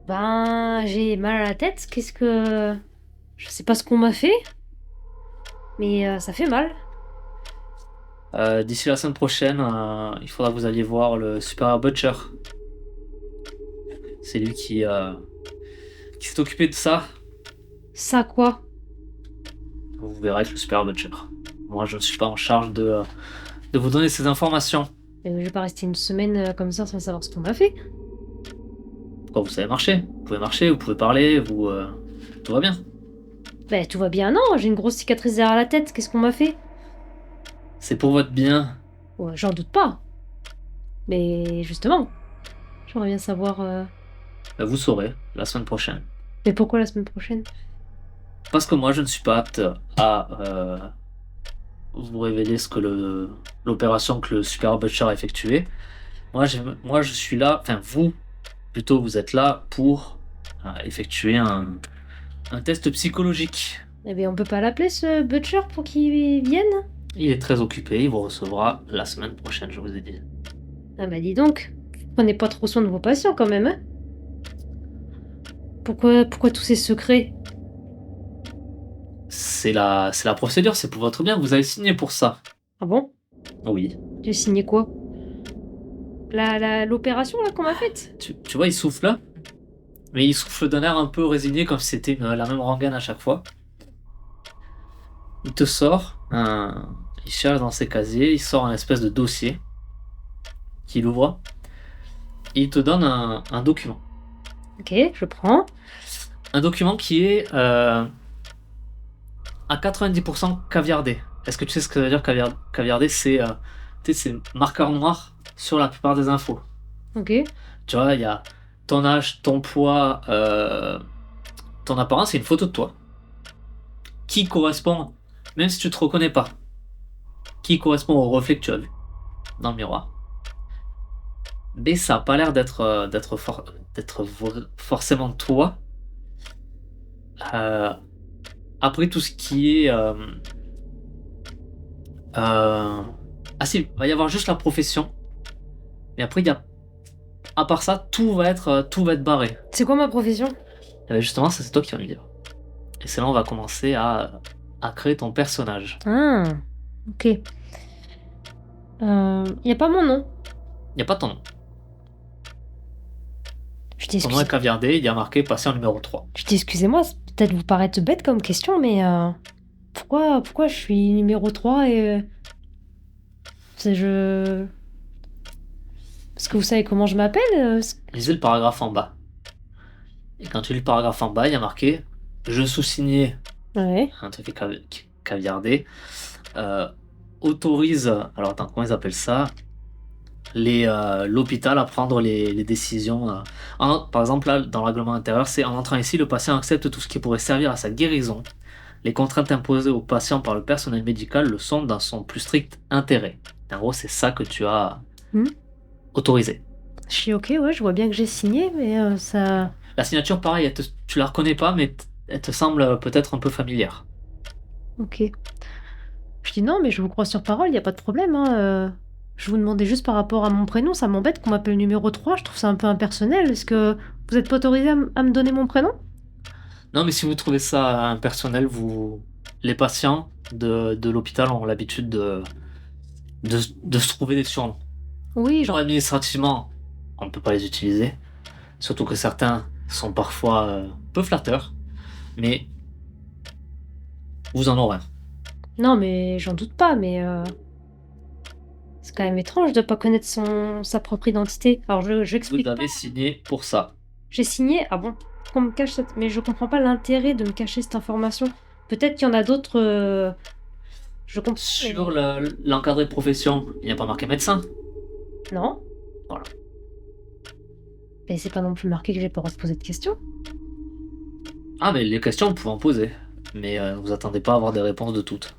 Ben, j'ai mal à la tête. Je sais pas ce qu'on m'a fait, mais ça fait mal. D'ici la semaine prochaine, il faudra que vous alliez voir le supérieur Butcher. C'est lui qui s'est occupé de ça. Ça quoi? Vous verrez avec le supérieur Butcher. Moi, je ne suis pas en charge de vous donner ces informations. Je vais pas rester une semaine comme ça sans savoir ce qu'on m'a fait. Pourquoi vous savez marcher? Vous pouvez marcher, vous pouvez parler, tout va bien. Bah tout va bien, non, j'ai une grosse cicatrice derrière la tête, qu'est-ce qu'on m'a fait? C'est pour votre bien. Ouais, j'en doute pas. Mais justement, j'aimerais bien savoir... Vous saurez la semaine prochaine. Mais pourquoi la semaine prochaine? Parce que moi, je ne suis pas apte à vous révéler l'opération que le supérieur Butcher a effectuée. Moi, je suis là, enfin vous, plutôt, vous êtes là pour effectuer un test psychologique. Eh bien, on peut pas l'appeler ce Butcher pour qu'il vienne? Il est très occupé, il vous recevra la semaine prochaine, je vous ai dit. Ah bah dis donc, prenez pas trop soin de vos patients quand même, hein? Pourquoi tous ces secrets? C'est la procédure, c'est pour votre bien, vous avez signé pour ça. Ah bon? Oui. J'ai signé quoi? L'opération là qu'on m'a faite? Tu vois, il souffle là, mais il souffle d'un air un peu résigné, comme si c'était la même rengaine à chaque fois. Il te sort, il cherche dans ses casiers, il sort un espèce de dossier qu'il ouvre et il te donne un document. Ok, je prends. Un document qui est à 90% caviardé. Est-ce que tu sais ce que ça veut dire caviardé? C'est marqueur noir sur la plupart des infos. Ok. Tu vois, il y a ton âge, ton poids, ton apparence et une photo de toi qui correspond, même si tu te reconnais pas, qui correspond au reflet que tu as vu dans le miroir. Mais ça n'a pas l'air d'être forcément toi. Après tout ce qui est... Ah si, il va y avoir juste la profession. Mais après, à part ça, tout va être barré. C'est quoi ma profession? Et ben justement, ça c'est toi qui vas me dire. Et c'est là on va commencer à créer ton personnage. Ah, ok. Y a pas mon nom. Il n'y a pas ton nom. Je Ton nom est caviardé, il y a marqué patient numéro 3. dis excusez-moi, c'est peut-être vous paraître bête comme question, mais pourquoi je suis numéro 3 et c'est je... Parce que vous savez comment je m'appelle Lisez le paragraphe en bas. Et quand tu lis le paragraphe en bas, il y a marqué je sous-signé Ouais. un truc caviardé. Autorise, alors attends, comment ils appellent ça? L'hôpital à prendre les décisions. Par exemple, là, dans le règlement intérieur, c'est en entrant ici, le patient accepte tout ce qui pourrait servir à sa guérison. Les contraintes imposées au patient par le personnel médical le sont dans son plus strict intérêt. En gros, c'est ça que tu as autorisé. Je suis ok, ouais, je vois bien que j'ai signé, mais ça... La signature, pareil, tu la reconnais pas, mais elle te semble peut-être un peu familière. Ok. Je dis non, mais je vous crois sur parole, y a pas de problème, hein. Je vous demandais juste par rapport à mon prénom, ça m'embête qu'on m'appelle numéro 3, je trouve ça un peu impersonnel. Est-ce que vous êtes pas autorisé à me donner mon prénom? Non, mais si vous trouvez ça impersonnel, les patients de l'hôpital ont l'habitude de se trouver des surnoms. Oui, Genre administrativement, on ne peut pas les utiliser. Surtout que certains sont parfois peu flatteurs. Mais vous en aurez un. Non, mais j'en doute pas, mais c'est quand même étrange de pas connaître sa propre identité. Alors j'explique Vous pas. avez signé pour ça. J'ai signé, ah bon, qu'on me cache cette... Mais je comprends pas l'intérêt de me cacher cette information. Peut-être qu'il y en a d'autres... Je comprends. Sur l'encadré de profession, il n'y a pas marqué médecin. Non. Voilà. Mais c'est pas non plus marqué que j'ai pas le droit de poser de questions. Ah, mais les questions, vous pouvez en poser. Mais vous attendez pas à avoir des réponses de toutes.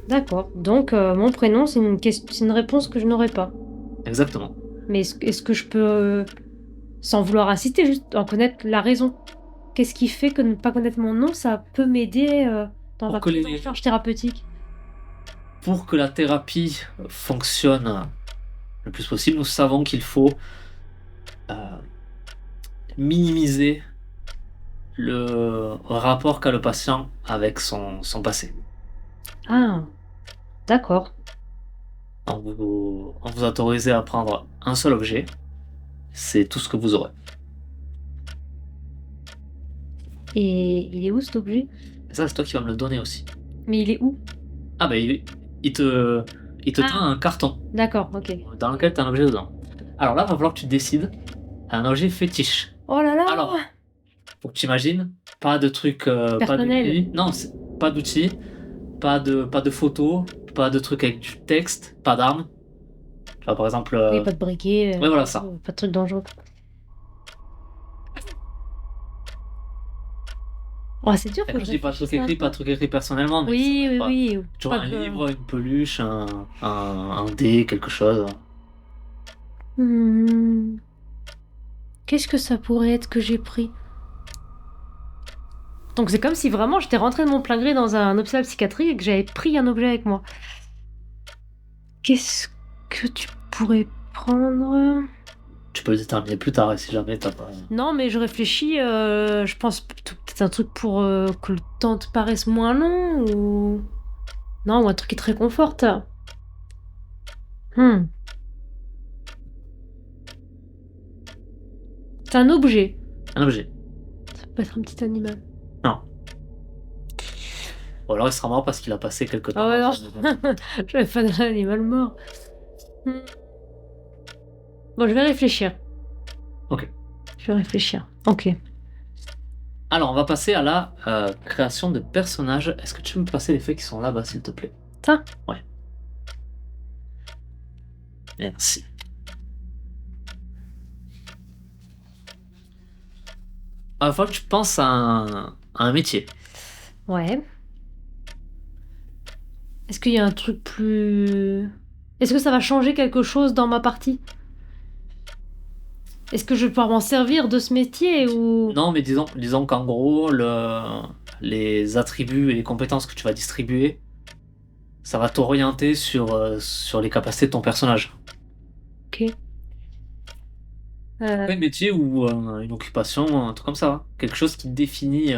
D'accord. Donc mon prénom, c'est une réponse que je n'aurais pas. Exactement. Mais est-ce que je peux, sans vouloir inciter, juste en connaître la raison? Qu'est-ce qui fait que ne pas connaître mon nom, ça peut m'aider dans ma prise en charge thérapeutique? Pour que la thérapie fonctionne le plus possible, nous savons qu'il faut minimiser le rapport qu'a le patient avec son passé. Ah. D'accord. On vous autorisez à prendre un seul objet. C'est tout ce que vous aurez. Et il est où cet objet? Et ça, c'est toi qui vas me le donner aussi. Mais il est où? Ah bah il te tend un carton D'accord, ok. dans lequel tu as un objet dedans. Alors là, il va falloir que tu décides un objet fétiche. Oh là là! Alors, faut que tu imagines, pas de trucs, pas Personnel. d'outils. Non, pas d'outils, pas de photos, pas de trucs avec du texte, pas d'armes. Tu vois, par exemple. Oui, pas de briquet. Ouais, voilà ça. Pas de trucs dangereux. Oh, c'est dur, faut que Je je dis pas de trucs réfléchisse écrits, pas de trucs écrits personnellement, mais Oui, ça va oui, pas- oui. Tu vois, Pas un que- livre, une peluche, un dé, quelque chose. Hmm. Qu'est-ce que ça pourrait être que j'ai pris? Donc c'est comme si vraiment j'étais rentrée de mon plein gré dans un hôpital psychiatrique et que j'avais pris un objet avec moi. Qu'est-ce que tu pourrais prendre? Tu peux le déterminer plus tard, et si jamais t'as pas. Non, mais je réfléchis, je pense peut-être un truc pour que le temps te paraisse moins long ou... Non, ou un truc qui te réconforte. Hmm. C'est un objet. Un objet. Ça peut être un petit animal. Non. Ou alors il sera mort parce qu'il a passé quelque temps. Ah ouais, dans non. une maison. Je vais pas d'un animal mort. Hmm. Bon, je vais réfléchir. Ok. Je vais réfléchir. Ok. Alors, on va passer à la création de personnages. Est-ce que tu peux me passer les faits qui sont là-bas, s'il te plaît? Ça? Ouais. Merci. Il va falloir que tu penses à un métier. Ouais. Est-ce qu'il y a un truc plus... Est-ce que ça va changer quelque chose dans ma partie? Est-ce que je vais pouvoir m'en servir de ce métier ou... Non, mais disons qu'en gros, les attributs et les compétences que tu vas distribuer, ça va t'orienter sur les capacités de ton personnage. Ok. Un métier ou une occupation, un truc comme ça. Quelque chose qui te définit.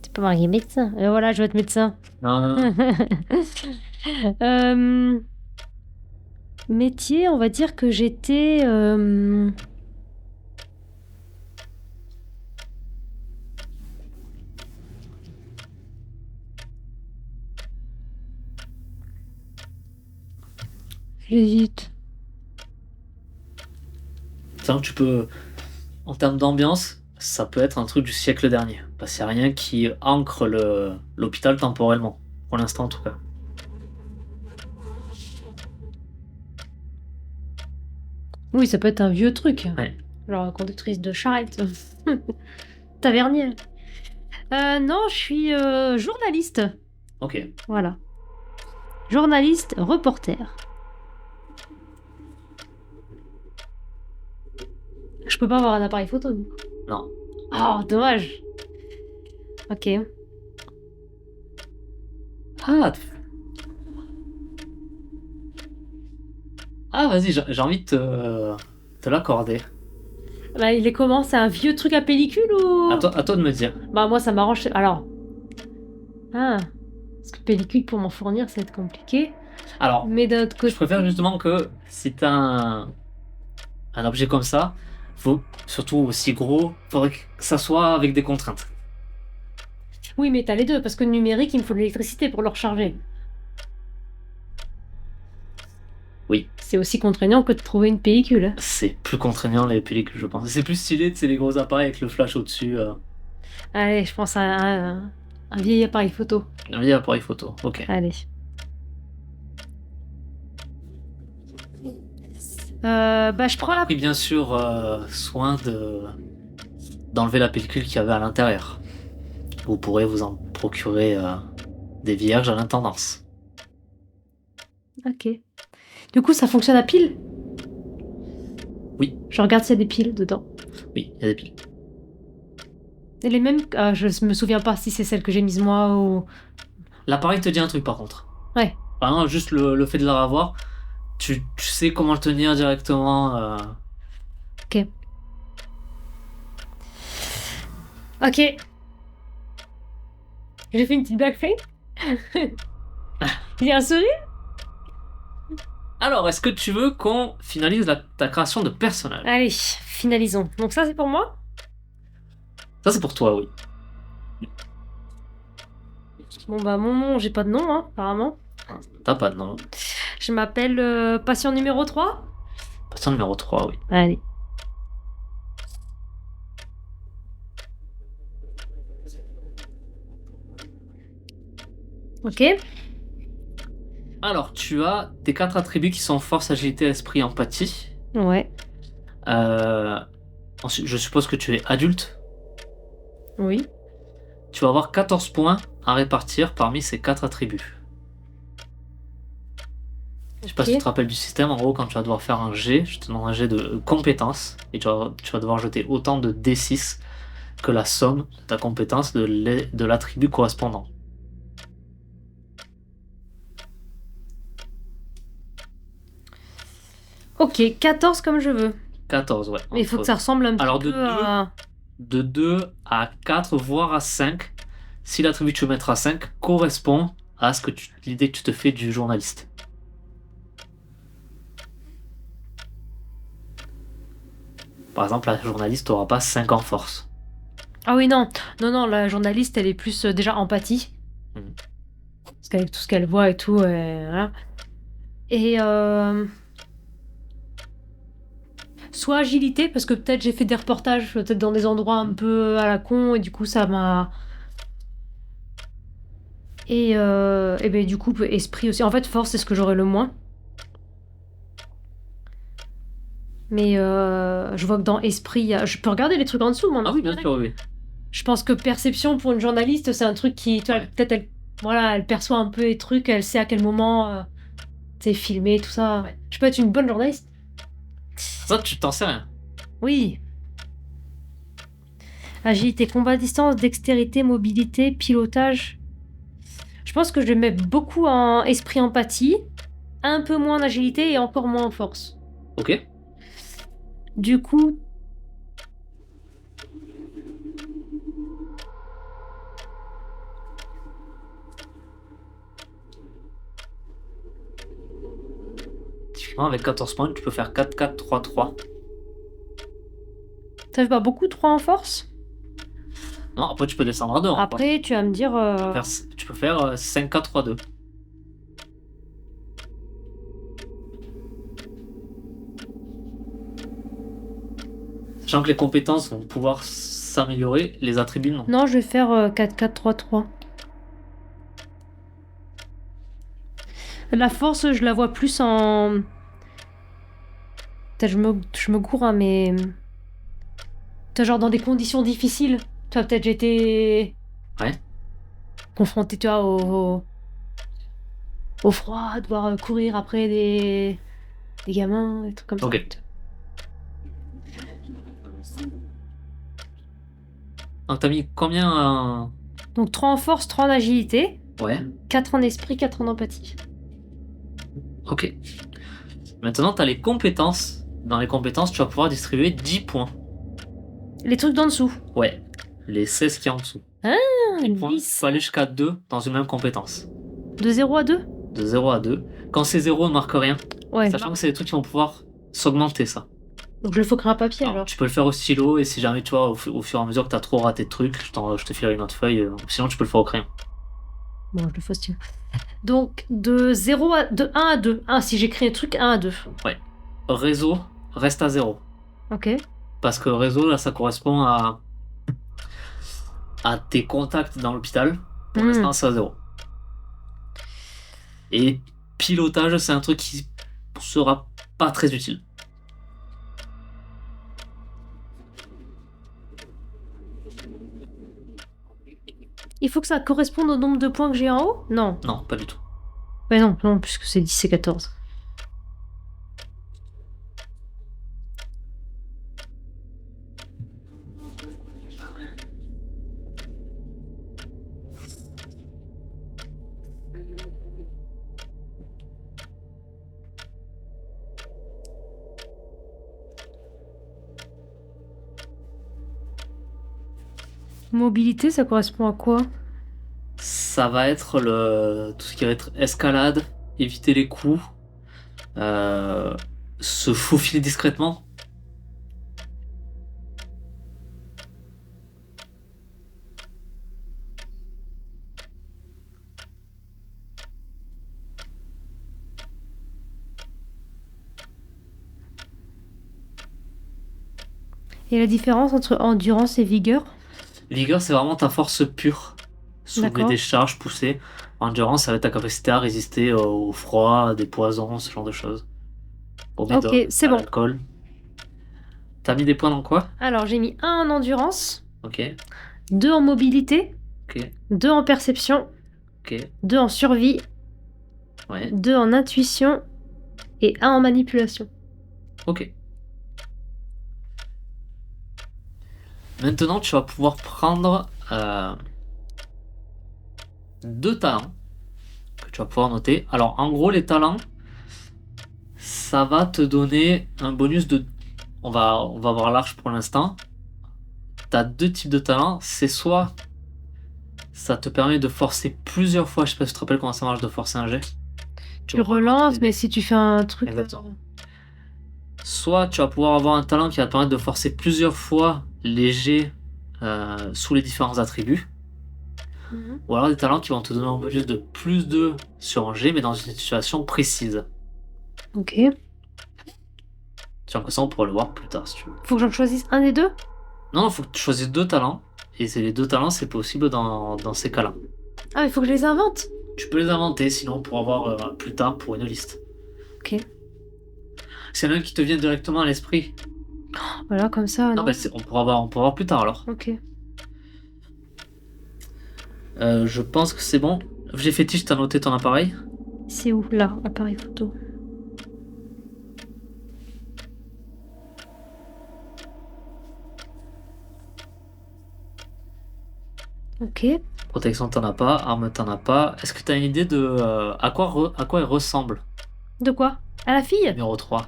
C'est pas marqué médecin. Voilà, je vais être médecin. Non, non, non. Métier, on va dire que j'étais... J'hésite. Disons que tu peux. En termes d'ambiance, ça peut être un truc du siècle dernier. Parce qu'il n'y a rien qui ancre l'hôpital temporellement. Pour l'instant, en tout cas. Oui, ça peut être un vieux truc. Ouais. Genre conductrice de charrette. Tavernier. Non, je suis journaliste. Ok. Voilà. Journaliste, reporter. Je peux pas avoir un appareil photo. Du coup. Non. Oh, dommage. Ok. Ah, ah vas-y, j'ai envie de te l'accorder. Bah, il est comment? C'est un vieux truc à pellicule ou... À toi de me dire. Bah, moi, ça m'arrange. Alors. Ah. Parce que pellicule pour m'en fournir, ça va être compliqué. Alors, Mais d'un autre côté. je préfère justement que si t'as un objet comme ça, faut surtout aussi gros, faudrait que ça soit avec des contraintes. Oui, mais t'as les deux, parce que le numérique, il me faut de l'électricité pour le recharger. Oui. C'est aussi contraignant que de trouver une pellicule. Hein. C'est plus contraignant les pellicules, je pense. C'est plus stylé, c'est les gros appareils avec le flash au-dessus. Allez, je pense à un vieil appareil photo. Un vieil appareil photo, ok. Allez. Bah, je prends la... Pris bien sûr soin d'enlever la pellicule qu'il y avait à l'intérieur. Vous pourrez vous en procurer des vierges à l'intendance. Ok. Du coup, ça fonctionne à pile? Oui. Je regarde s'il y a des piles dedans. Oui, il y a des piles. Et les mêmes... Ah, je me souviens pas si c'est celle que j'ai mise moi ou... L'appareil te dit un truc par contre. Ouais. Vraiment, juste le fait de la revoir, tu sais comment le tenir directement. Ok. Ok. J'ai fait une petite blague feinte. Il y a un sourire. Alors, est-ce que tu veux qu'on finalise ta création de personnage? Allez, finalisons. Donc ça, c'est pour moi. Ça, c'est pour toi, oui. Bon bah mon nom, j'ai pas de nom, hein, apparemment. T'as pas de nom. Je m'appelle patient numéro 3. Patient numéro 3, oui. Allez. Ok. Alors, tu as tes 4 attributs qui sont force, agilité, esprit, empathie. Ouais. Ensuite, je suppose que tu es adulte. Oui. Tu vas avoir 14 points à répartir parmi ces 4 attributs. Je sais pas si tu te rappelles du système. En gros, quand tu vas devoir faire un jet, je te demande un jet de compétences et tu vas devoir jeter autant de D6 que la somme de ta compétence de l'attribut correspondant. Ok, 14 comme je veux. 14, ouais. Mais il faut que ça ressemble un petit Alors, peu à... de 2 à 4, voire à 5, si l'attribut que tu veux mettre à 5 correspond à l'idée que tu te fais du journaliste. Par exemple, la journaliste n'aura pas 5 en force. Ah oui, non. Non, non, la journaliste, elle est plus déjà empathie. Mhm. Parce qu'avec tout ce qu'elle voit et tout, voilà. Et soit agilité, parce que peut-être j'ai fait des reportages, peut-être dans des endroits un peu à la con, et du coup ça m'a... Et ben du coup, esprit aussi. En fait, force, c'est ce que j'aurais le moins. Mais je vois que dans esprit, je peux regarder les trucs en dessous, moi. Ah oui, bien sûr, oui. Je pense que perception pour une journaliste, c'est un truc qui, tu vois, Ouais. peut-être elle, voilà, elle perçoit un peu les trucs, elle sait à quel moment, tu sais, filmer, tout ça. Ouais. Je peux être une bonne journaliste. Ça, tu t'en sais rien. Oui. Agilité, combat à distance, dextérité, mobilité, pilotage. Je pense que je vais mettre beaucoup en esprit empathie, un peu moins en agilité et encore moins en force. Ok. Du coup, Typiquement, avec 14 points, tu peux faire 4, 4, 3, 3. ça fait pas beaucoup 3 en force. Non, après, tu peux descendre à 2. Après, tu vas me dire... Tu peux faire 5, 4, 3, 2. Sachant que les compétences vont pouvoir s'améliorer, les attributs non. Non, je vais faire 4, 4, 3, 3. La force, je la vois plus en... Peut-être je me gourre, hein, mais... T'as genre dans des conditions difficiles. Tu vois, peut-être j'étais... Ouais. Confrontée, tu vois, au froid, devoir courir après des gamins, des trucs comme Ok. ça. Donc, t'as mis combien Donc 3 en force, 3 en agilité, Ouais. 4 en esprit, 4 en empathie. Ok. Maintenant, t'as les compétences. Dans les compétences, tu vas pouvoir distribuer 10 points. Les trucs d'en dessous. Ouais. Les 16 qui est en dessous. Ah, 10 points. Tu 10. peux aller jusqu'à 2 dans une même compétence. De 0 à 2. De 0 à 2. Quand c'est 0, ne marque rien. Ouais. Sachant que c'est des trucs qui vont pouvoir s'augmenter, ça. Donc je le foquerai à papier alors. Tu peux le faire au stylo et si jamais tu vois au fur et à mesure que t'as trop raté de trucs, je te filerai une autre feuille. Sinon, tu peux le faire au crayon. Bon, je le fais au stylo. Donc de 0 à... De 1 à 2. Ah, si j'écris un truc, 1 à 2. Réseau reste à 0. Ok. Parce que réseau, là, ça correspond à tes contacts dans l'hôpital. Pour l'instant, c'est à 0. Et pilotage, c'est un truc qui sera pas très utile. Il faut que ça corresponde au nombre de points que j'ai en haut? Non. Non, pas du tout. Ouais, non, non, puisque c'est 10 et 14. Mobilité, ça correspond à quoi? ça va être tout ce qui va être escalade, éviter les coups, euh, se faufiler discrètement. Et la différence entre endurance et vigueur? Vigueur, c'est vraiment ta force pure. Soulever D'accord. des charges, pousser. Endurance, ça va être ta capacité à résister au froid, à des poisons, ce genre de choses. Au Ok, médoc, c'est à bon. l'alcool. T'as mis des points dans quoi? Alors, j'ai mis 1 en endurance, Ok, 2 en mobilité, ok, 2 en perception, ok, 2 en survie, ouais, 2 en intuition et 1 en manipulation. ok. Maintenant, tu vas pouvoir prendre 2 talents que tu vas pouvoir noter. Alors, en gros, les talents, ça va te donner un bonus de... On va voir large pour l'instant. T'as 2 types de talents. C'est soit ça te permet de forcer plusieurs fois. Je sais pas si tu te rappelles comment ça marche de forcer un jet. Tu relances, mais si tu fais un truc... Exactement. Soit tu vas pouvoir avoir un talent qui va te permettre de forcer plusieurs fois les jets sous les différents attributs. Mhm. Ou alors des talents qui vont te donner un bonus de plus 2 sur un jet, mais dans une situation précise. Ok. Tu as ça, on pourra le voir plus tard si tu veux. Faut que j'en choisisse un des deux? Non, il faut que tu choisisses 2 talents. Et c'est les 2 talents, c'est possible dans ces cas-là. Ah, il faut que je les invente? Tu peux les inventer, sinon on pourra voir plus tard pour une liste. Ok. S'il y en a un qui te vient directement à l'esprit. Voilà, comme ça, Non, non? bah, on pourra voir plus tard alors. Ok. Je pense que c'est bon. J'ai fétiche, t'as noté ton appareil? C'est où? Là, appareil photo. Ok. Protection, t'en as pas. Arme, t'en as pas. Est-ce que t'as une idée de à quoi elle ressemble? De quoi? À la fille? Numéro 3.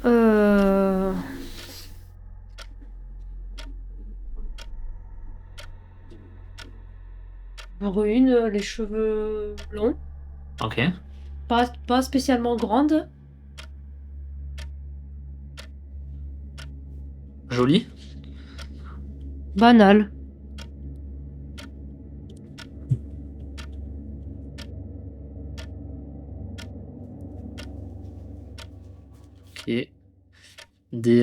Euh... Brune, les cheveux longs. Ok. Pas spécialement grande. Joli. Banale. Ok. Des.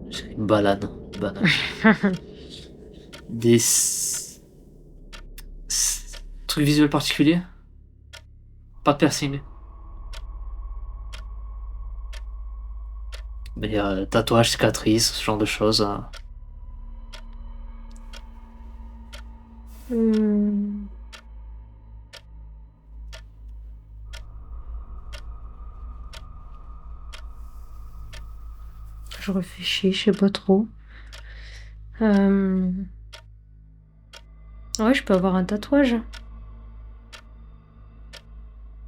J'ai une balade. Banane. Des. Trucs visuels particuliers? Pas de piercing. Mais tatouage, cicatrice, ce genre de choses. Hmm. Je réfléchis, je sais pas trop. Ouais, je peux avoir un tatouage.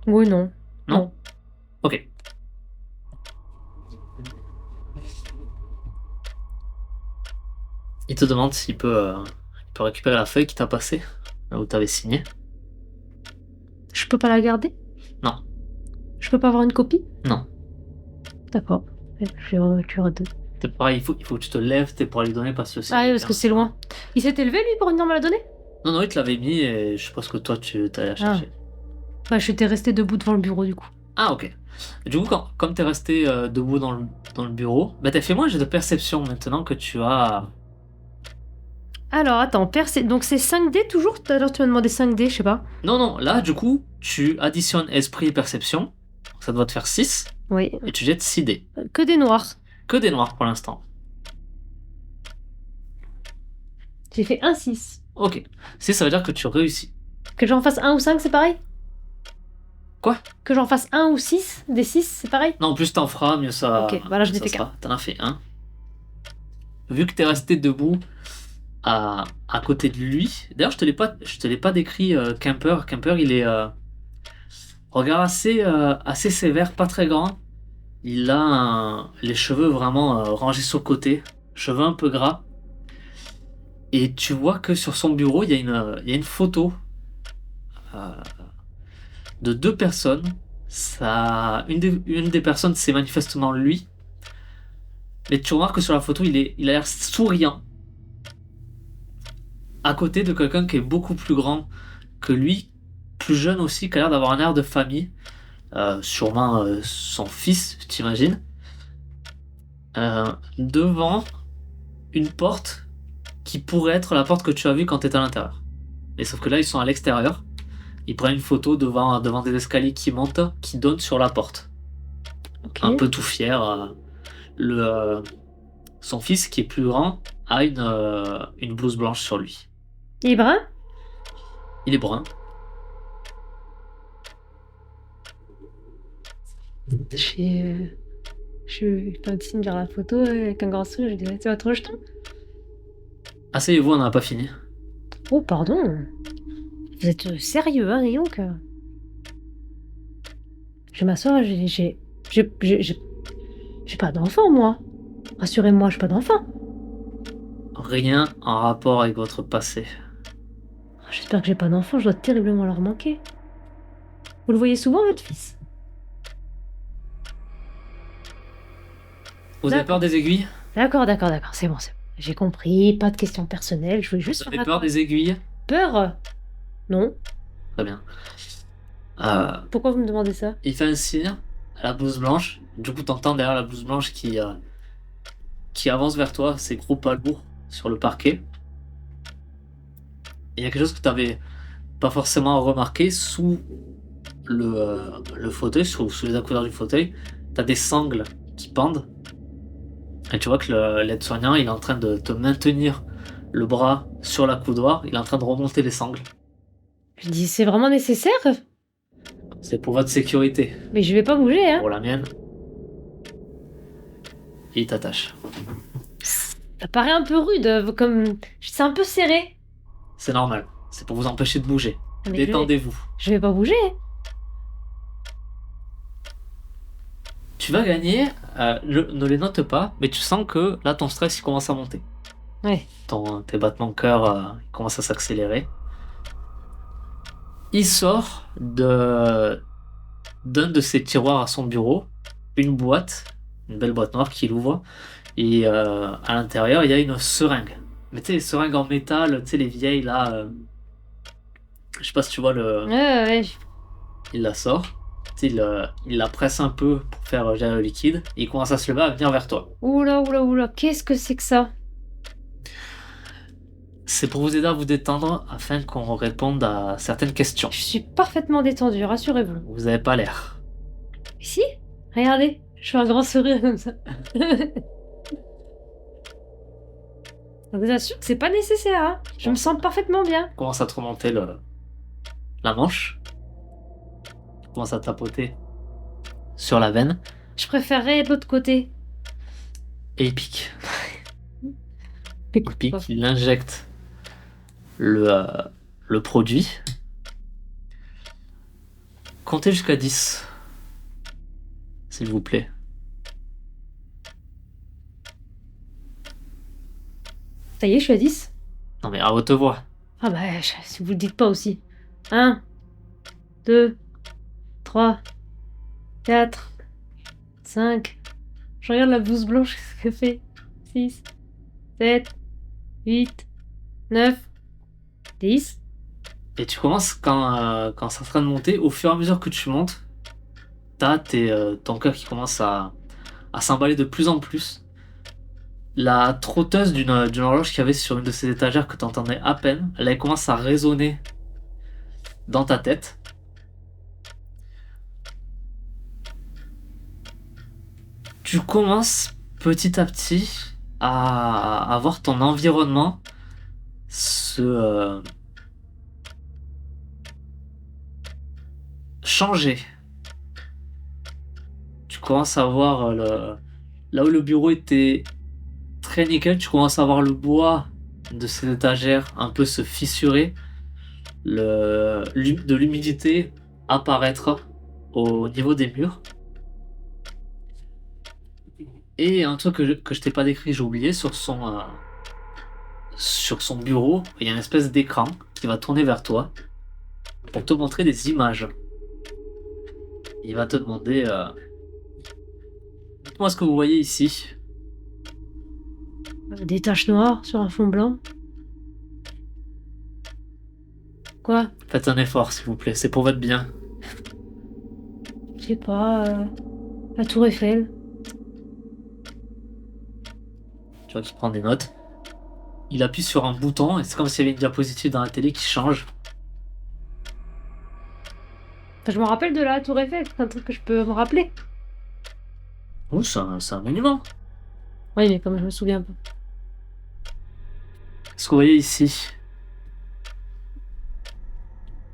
Oui, non. Non? Ok. Il te demande il peut récupérer la feuille qui t'a passée, là où t'avais signé. Je peux pas la garder? Non. Je peux pas avoir une copie? Non. D'accord. Je vais reculer deux. C'est pareil, il faut que tu te lèves pour lui donner parce que Ah oui, parce que c'est loin. Il s'est élevé, lui, pour venir me la donner? Non, non, il te l'avait mis et je suppose que toi tu t'allais la chercher. Bah, j'étais restée debout devant le bureau, du coup. Ah, ok. Du coup, comme t'es resté debout dans le bureau, bah t'as fait moins j'ai de perception maintenant que tu as. Alors, attends, donc c'est 5D toujours? Tout à l'heure, tu m'as demandé 5D, je sais pas. Non, non, là, du coup, tu additionnes esprit et perception. Ça doit te faire 6 Oui. et tu jettes 6 dés. Que des noirs. Que des noirs pour l'instant. J'ai fait un 6. Ok. Si, ça veut dire que tu réussis. Que j'en fasse 1 ou 5, c'est pareil? Quoi? Que j'en fasse 1 ou 6? Des 6, c'est pareil? Non, plus t'en feras, mieux ça. Ok, bah là, je n'ai ça fait sera. T'en as fait un. Vu que t'es resté debout à côté de lui. D'ailleurs, je te l'ai pas décrit Kemper. Kemper, il est regard assez sévère, pas très grand. Il a les cheveux vraiment rangés sur le côté, cheveux un peu gras. Et tu vois que sur son bureau, il y a une photo euh, de deux personnes. Une des personnes, c'est manifestement lui. Mais tu remarques que sur la photo, il a l'air souriant. À côté de quelqu'un qui est beaucoup plus grand que lui, plus jeune aussi, qui a l'air d'avoir un air de famille. Sûrement son fils, t'imagines. Devant une porte qui pourrait être la porte que tu as vue quand tu étais à l'intérieur. Et sauf que là, ils sont à l'extérieur. Ils prennent une photo devant des escaliers qui montent, qui donnent sur la porte. Ok. Un peu tout fier. Son fils, qui est plus grand, a une blouse blanche sur lui. Il est brun? Il est brun. Je fais. Je fais un signe vers la photo avec un grand sourire. Je dis, tu vas trop jeton? Asseyez-vous, on n'a pas fini. Oh, pardon. Vous êtes sérieux, hein, et donc. Je m'assois, j'ai pas d'enfant, moi. Rassurez-moi, j'ai pas d'enfant. Rien en rapport avec votre passé. J'espère que j'ai pas d'enfant, je dois terriblement leur manquer. Vous le voyez souvent, votre fils? Vous avez D'accord. peur des aiguilles? D'accord, c'est bon, c'est bon. J'ai compris, pas de questions personnelles, je voulais juste Vous faire avez la peur des aiguilles? peur? Non. Très bien. Euh, Pourquoi vous me demandez ça? il fait un signe à la blouse blanche. Du coup, t'entends derrière la blouse blanche qui avance vers toi, ses gros pas lourds sur le parquet. Et il y a quelque chose que t'avais pas forcément remarqué sous le fauteuil, sous les accoudoirs du fauteuil. T'as des sangles qui pendent. Et tu vois que l'aide-soignant, il est en train de te maintenir le bras sur l'accoudoir. Il est en train de remonter les sangles. Je dis, c'est vraiment nécessaire? C'est pour votre sécurité. Mais je vais pas bouger, hein. Pour la mienne. Et il t'attache. Ça paraît un peu rude, comme. C'est un peu serré. C'est normal. C'est pour vous empêcher de bouger. Mais je vais, Détendez-vous. je vais pas bouger. Tu vas gagner, ne les note pas, mais tu sens que là ton stress il commence à monter. Ouais. Tes battements de cœur ils commencent à s'accélérer. Il sort d'un de ses tiroirs à son bureau une boîte, une belle boîte noire qu'il ouvre, et à l'intérieur il y a une seringue. Mais tu sais, les seringues en métal, tu sais, les vieilles là, je sais pas si tu vois Ouais. il la sort. Il la presse un peu pour faire gérer le liquide. Et il commence à se lever, à venir vers toi. Oula. Qu'est-ce que c'est que ça? C'est pour vous aider à vous détendre afin qu'on réponde à certaines questions. Je suis parfaitement détendue, rassurez-vous. Vous avez pas l'air. Si? Regardez, je fais un grand sourire comme ça. Je vous assure que c'est pas nécessaire, hein. Je me sens parfaitement bien. Commence à te remonter la manche. Commence à tapoter sur la veine. Je préférerais de l'autre côté. Et il pique. Écoute, Il pique, il injecte le produit. Comptez jusqu'à 10. S'il vous plaît. Ça y est, je suis à 10. Non mais à haute voix. Ah bah, si vous le dites pas aussi. 1, 2, 3, 4, 5. Je regarde la blouse blanche, qu'est-ce qu'elle fait? 6, 7, 8, 9, 10. Et tu commences quand c'est en train de monter, au fur et à mesure que tu montes, t'as ton cœur qui commence à s'emballer de plus en plus. La trotteuse d'une horloge qu'il y avait sur une de ces étagères que tu entendais à peine, elle commence à résonner dans ta tête. Tu commences petit à petit à voir ton environnement se changer. Tu commences à voir là où le bureau était très nickel, tu commences à voir le bois de ces étagères un peu se fissurer, de l'humidité apparaître au niveau des murs. Et un truc que je t'ai pas décrit, j'ai oublié, sur son bureau, il y a une espèce d'écran qui va tourner vers toi pour te montrer des images. Il va te demander dites-moi ce que vous voyez ici. Des taches noires sur un fond blanc. Quoi? Faites un effort, s'il vous plaît, c'est pour votre bien. Je sais pas. La Tour Eiffel. Tu vois qu'il prend des notes. Il appuie sur un bouton et c'est comme s'il y avait une diapositive dans la télé qui change. Enfin, je me rappelle de la Tour Eiffel, c'est un truc que je peux me rappeler. Oh, c'est un monument. Oui, mais comme je me souviens pas. Ce que vous voyez ici,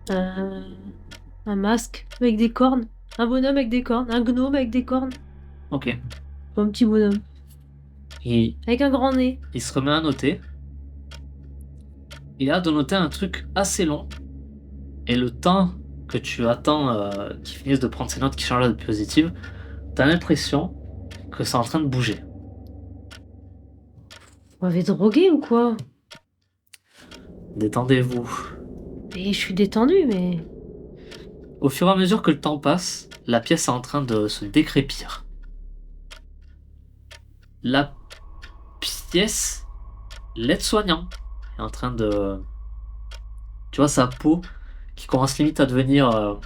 Un masque avec des cornes. Un bonhomme avec des cornes. Un gnome avec des cornes. ok. Un petit bonhomme. Il, Avec un grand nez. il se remet à noter. Il a de noter un truc assez long. Et le temps que tu attends qu'il finisse de prendre ses notes qui changent la diapositive, t'as l'impression que c'est en train de bouger. On m'avait drogué ou quoi? Détendez-vous. Et je suis détendue, mais. Au fur et à mesure que le temps passe, la pièce est en train de se décrépir. La pièce, l'aide-soignant, est en train de... Tu vois sa peau qui commence limite à devenir...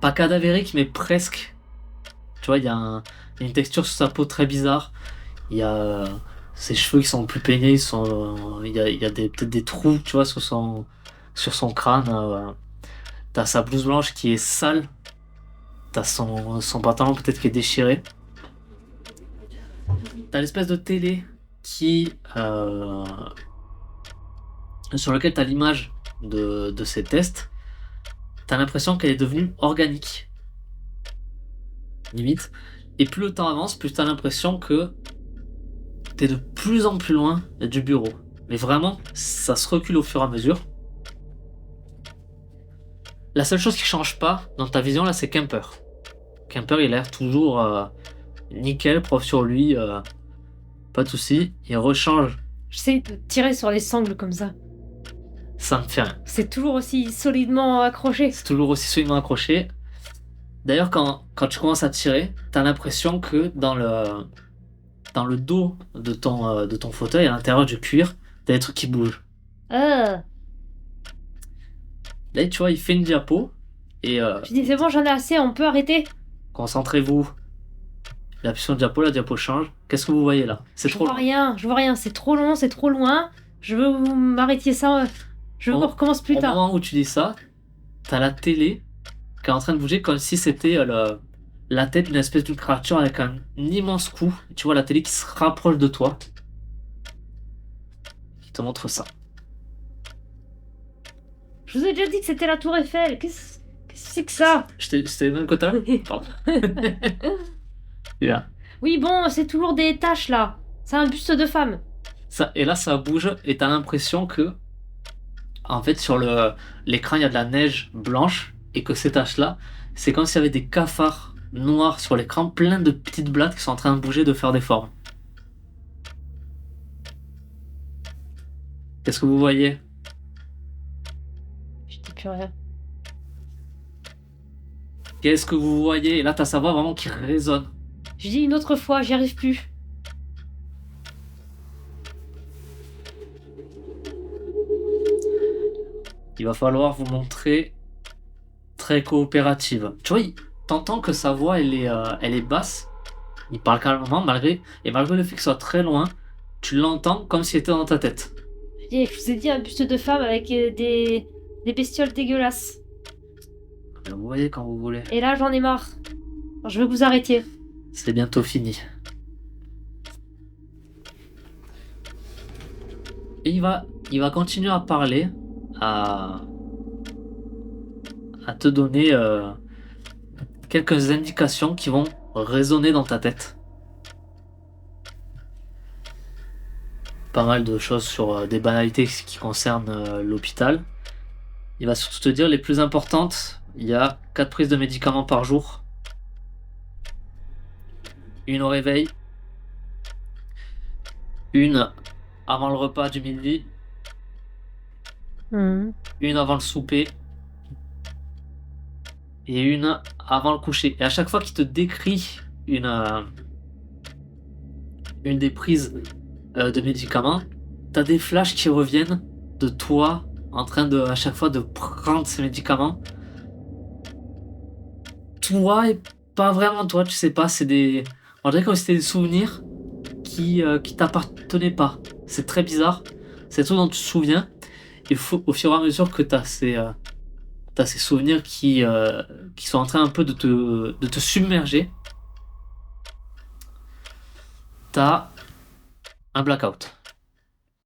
pas cadavérique, mais presque. Tu vois, il y a une texture sur sa peau très bizarre. Il y a ses cheveux qui sont plus peignés. Il y a peut-être des trous, tu vois, sur son crâne. T'as sa blouse blanche qui est sale. T'as son pantalon peut-être qui est déchiré. T'as l'espèce de télé qui... sur lequel t'as l'image de ces tests. T'as l'impression qu'elle est devenue organique. Limite. Et plus le temps avance, plus t'as l'impression que t'es de plus en plus loin du bureau. Mais vraiment, ça se recule au fur et à mesure. La seule chose qui change pas dans ta vision là, c'est Kemper. Kemper, il a l'air toujours nickel, prof sur lui, pas de soucis. Il rechange, J'essaie de tirer sur les sangles comme ça. ça ne fait rien. C'est toujours aussi solidement accroché. C'est toujours aussi solidement accroché. D'ailleurs, quand tu commences à tirer, t'as l'impression que dans le dos de ton fauteuil, à l'intérieur du cuir, t'as des trucs qui bougent. Ah. Là, tu vois, il fait une diapo et Je dis, c'est bon, j'en ai assez, on peut arrêter. concentrez-vous. Il appuie sur le diapo, la diapo change. Qu'est-ce que vous voyez là? C'est Je trop vois long. rien, je vois rien, c'est trop long, c'est trop loin. Je veux que vous m'arrêtiez ça. Je veux Au- qu'on recommence plus Au tard. moment où tu dis ça, t'as la télé qui est en train de bouger comme si c'était la tête d'une espèce de créature avec un immense cou. Tu vois la télé qui se rapproche de toi. Qui te montre ça. Je vous ai déjà dit que c'était la Tour Eiffel. Qu'est-ce que c'est que ça? C'était le même que t'as là? Pardon. Yeah. Oui, bon, c'est toujours des taches là. C'est un buste de femme. Et là, ça bouge et t'as l'impression que, en fait, sur l'écran, il y a de la neige blanche et que ces taches-là, c'est comme s'il y avait des cafards noirs sur l'écran, plein de petites blattes qui sont en train de bouger, de faire des formes. Qu'est-ce que vous voyez? Je dis plus rien. Qu'est-ce que vous voyez? Et là, t'as sa voix vraiment qui résonne. Je dis une autre fois, j'y arrive plus. Il va falloir vous montrer très coopérative. Tu vois, t'entends que sa voix, elle est basse. Il parle calmement, malgré le fait qu'il soit très loin, tu l'entends comme s'il était dans ta tête. Je vous ai dit un buste de femme avec des bestioles dégueulasses. Vous voyez quand vous voulez. Et là, j'en ai marre. Alors, je veux que vous arrêtiez. C'est bientôt fini. Et il va continuer à parler, à te donner quelques indications qui vont résonner dans ta tête. Pas mal de choses sur des banalités qui concernent l'hôpital. Il va surtout te dire les plus importantes. Il y a 4 prises de médicaments par jour. Une au réveil. Une avant le repas du midi, Mhm. une avant le souper et une avant le coucher. Et à chaque fois qu'il te décrit une des prises de médicaments, t'as des flashs qui reviennent de toi en train de, à chaque fois, de prendre ces médicaments. Toi et pas vraiment toi, tu sais pas, c'est des. On dirait comme si c'était des souvenirs qui t'appartenaient pas. C'est très bizarre. C'est tout dont tu te souviens. Et au fur et à mesure que t'as ces souvenirs qui sont en train un peu de te submerger, t'as un blackout.